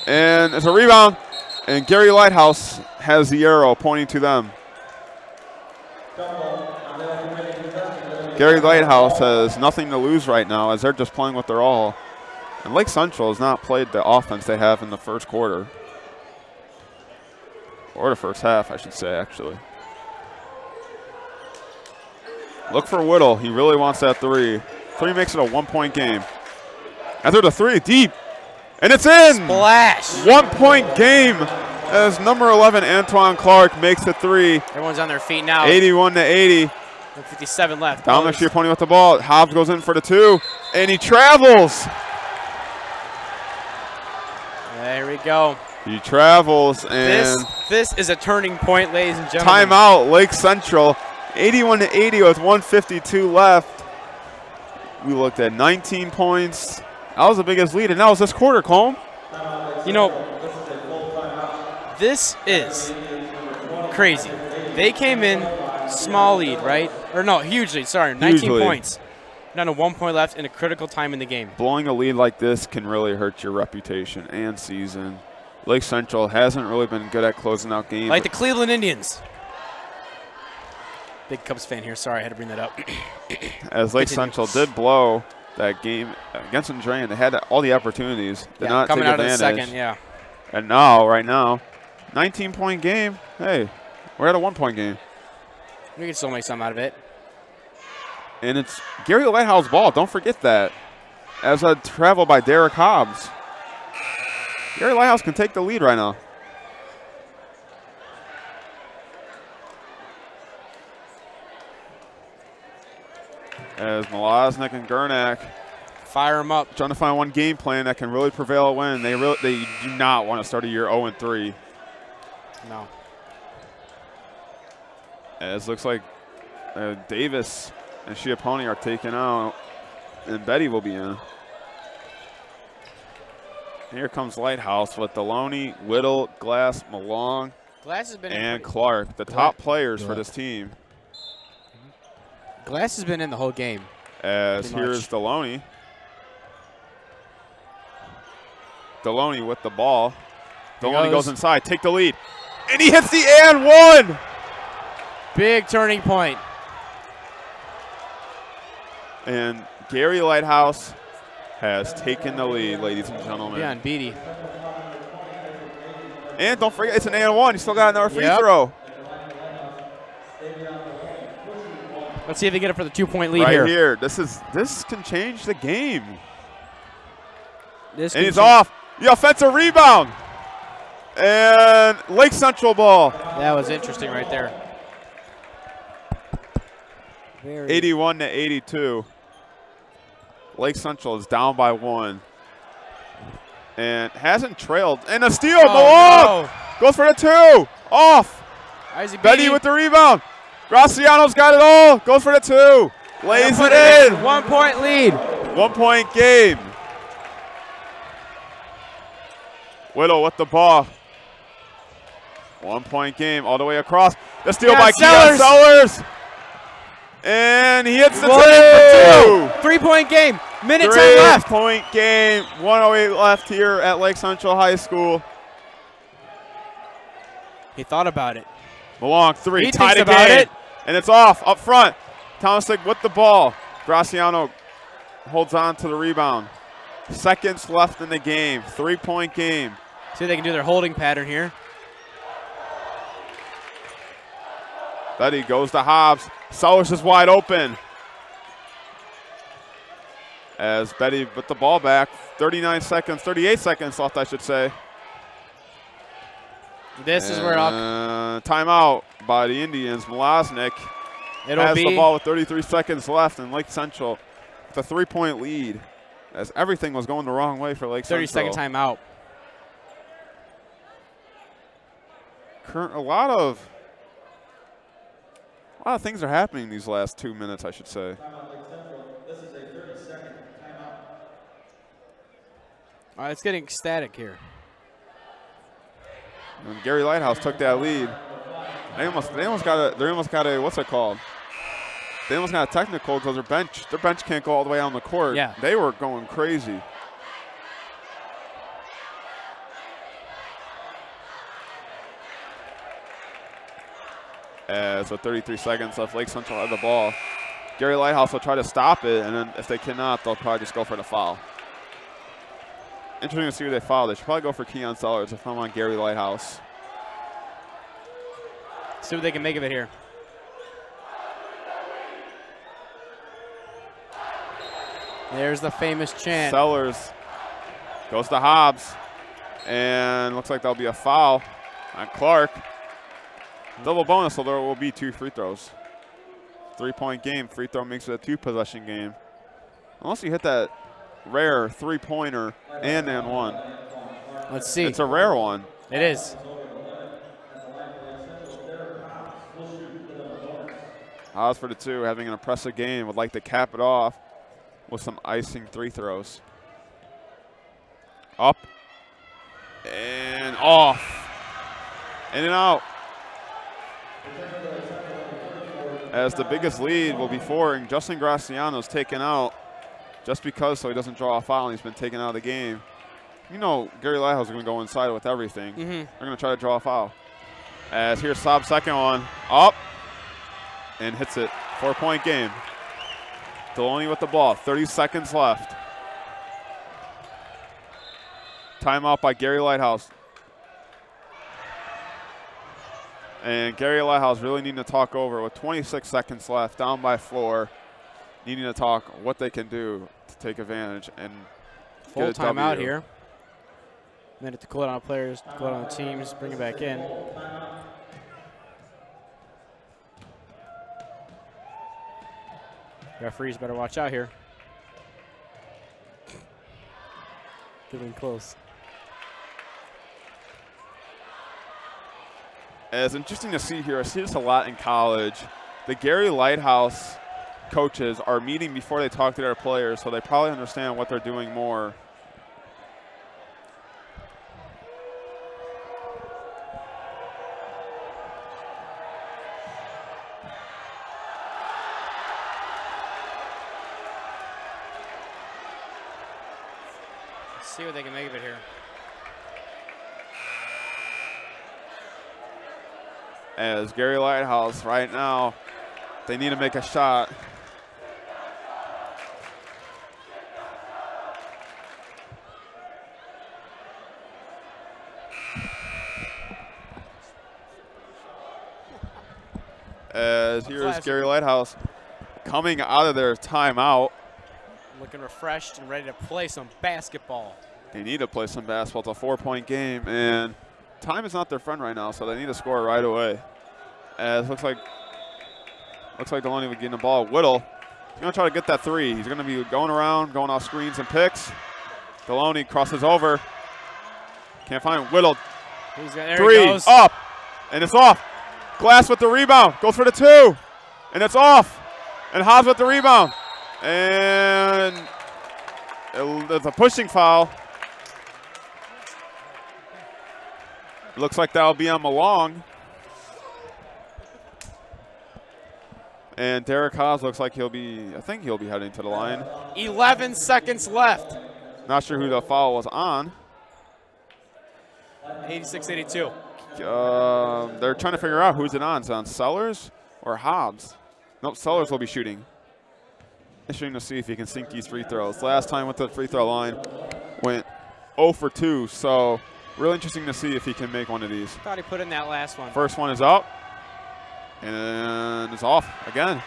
And it's a rebound. And Gary Lighthouse has the arrow pointing to them. Gary Lighthouse has nothing to lose right now as they're just playing with their all. And Lake Central has not played the offense they have in the 1st quarter. Or the 1st half, I should say, actually. Look for Whittle. He really wants that 3. 3 makes it a 1-point game. After the 3, deep. And it's in! Splash! 1-point game as number 11, Antoine Clark, makes the 3. Everyone's on their feet now. 81-80. 57 left. Dominic Schiapponi with the ball. Hobbs goes in for the 2. And he travels. There we go. He travels, and this is a turning point, ladies and gentlemen. timeout, Lake Central, 81-80 with 1:52 left. We looked at 19 points. That was the biggest lead, and that was this quarter, Colm. You know, this is crazy. They came in small lead, right? Or no, huge lead, sorry, 19 points. Down to 1 point left in a critical time in the game. Blowing a lead like this can really hurt your reputation and season. Lake Central hasn't really been good at closing out games. Like the Cleveland Indians. Big Cubs fan here. Sorry, I had to bring that up. As Lake Central did blow that game against Andrean, they had all the opportunities. Did not coming take out advantage. of the second, yeah. And now, right now, 19-point game. Hey, we're at a 1-point game. We can still make some out of it. And it's Gary Lighthouse ball. Don't forget that. As a travel by Derek Hobbs. Gary Lighthouse can take the lead right now. As Malaznik and Gernak fire them up, trying to find one game plan that can really prevail a win. They do not want to start a year 0-3. No. As looks like Davis and Schiappone are taken out, and Betty will be in. Here comes Lighthouse with Deloney, Whittle, Glass, Malong, and Clark, the top players for this team. Glass has been in the whole game. As here's Deloney. Deloney with the ball. Deloney goes inside, take the lead. And he hits the and one! Big turning point. And Gary Lighthouse has taken the lead, ladies and gentlemen. Yeah, and Beatty. And don't forget, it's an and one. You still got another free throw. Let's see if they get it for the 2-point lead right here. This can change the game. And he's off. The offensive rebound. And Lake Central ball. That was interesting right there. 81-82. Lake Central is down by 1. And hasn't trailed. And a steal. Malone goes for the 2. Off. Betty with the rebound. Graciano's got it all. Goes for the 2. Lays it in. 1 point lead. 1 point game. Whittle with the ball. 1 point game all the way across. The steal by Keon Sellers. And he hits the 2. 3 point game. Minute 10 left. 3 point game. 1:08 left here at Lake Central High School. He thought about it. Malong 3. He tied thinks about it. And it's off up front. Thomasik with the ball. Graciano holds on to the rebound. Seconds left in the game. 3 point game. See if they can do their holding pattern here. Betty goes to Hobbs. Sellers is wide open. As Betty put the ball back. 38 seconds left, I should say. This is where timeout by the Indians. Malaznik has the ball with 33 seconds left, and Lake Central with a 3 point lead as everything was going the wrong way for Lake Central. 30-second timeout. A lot of things are happening these last 2 minutes, I should say. This is a 30-second timeout. It's getting static here. And Gary Lighthouse took that lead. They almost got a what's it called? They almost got a technical because their bench can't go all the way on the court. Yeah. They were going crazy. As with 33 seconds left, Lake Central had the ball. Gary Lighthouse will try to stop it, and then if they cannot, they'll probably just go for the foul. Interesting to see who they foul. They should probably go for Keon Sellers if I'm on Gary Lighthouse. See what they can make of it here. There's the famous chant. Sellers goes to Hobbs, and looks like there'll be a foul on Clark. Double bonus, so there will be 2 free throws. 3 point game. Free throw makes it a 2-possession game. Unless you hit that rare 3-pointer and one. Let's see. It's a rare one. It is. Oz for the 2, having an impressive game. Would like to cap it off with some icing 3 throws. Up and off. In and out. As the biggest lead will be 4, and Justin Graciano's taken out just because so he doesn't draw a foul, and he's been taken out of the game. You know Gary Lighthouse is going to go inside with everything. They're going to try to draw a foul. As here's Saab's second one. Up and hits it. 4-point game. Delaney with the ball. 30 seconds left. Timeout by Gary Lighthouse. And Gary Lighthouse really needing to talk over with 26 seconds left, down by 4, needing to talk what they can do to take advantage and full get a timeout W. here. Minute to cool down players, cool down teams, bring it back in. Referees better watch out here. Getting close. It's interesting to see here. I see this a lot in college. The Gary Lighthouse coaches are meeting before they talk to their players, so they probably understand what they're doing more. Let's see what they can make of it here. As Gary Lighthouse right now, they need to make a shot. As here's Gary Lighthouse coming out of their timeout. Looking refreshed and ready to play some basketball. They need to play some basketball. It's a 4-point game, and time is not their friend right now, so they need to score right away. As looks like Delaney would get the ball. Whittle, he's going to try to get that 3. He's going to be going around, going off screens and picks. Delaney crosses over. Can't find Whittle. There 3, he goes. Up, and it's off. Glass with the rebound, goes for the 2, and it's off. And Hobbs with the rebound. And it's a pushing foul. Looks like that'll be on Malong. And Derek Hobbs looks like I think he'll be heading to the line. 11 seconds left. Not sure who the foul was on. 86-82. They're trying to figure out who's it on. Is it on Sellers or Hobbs? Nope, Sellers will be shooting. Interesting to see if he can sink these free throws. Last time with the free throw line went 0 for 2, so really interesting to see if he can make one of these. Thought he put in that last one. First one is up, and it's off again.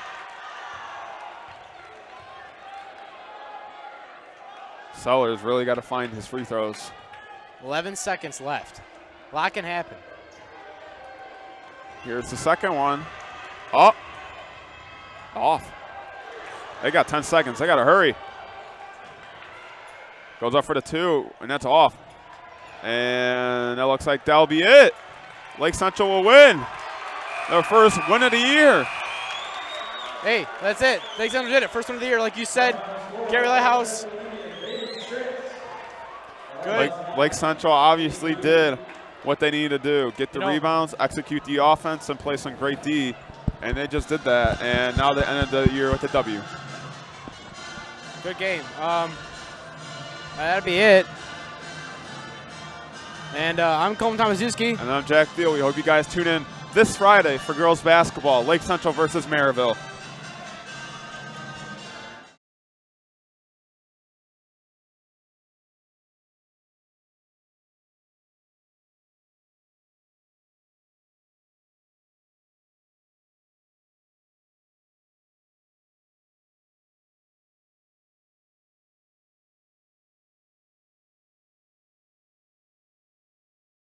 Sellers really got to find his free throws. 11 seconds left. A lot can happen. Here's the second one. Up. Off. They got 10 seconds. They got to hurry. Goes up for the 2, and that's off. And it looks like that'll be it. Lake Central will win. Their first win of the year. Hey, that's it. Lake Central did it. First one of the year, like you said. Gary Lighthouse. Good. Lake Central obviously did what they needed to do. Get the rebounds, execute the offense, and play some great D. And they just did that. And now they ended the year with a W. Good game. That'll be it. And I'm Colton Tomaszewski. And I'm Jack Thiel. We hope you guys tune in this Friday for girls basketball, Lake Central versus Maryville.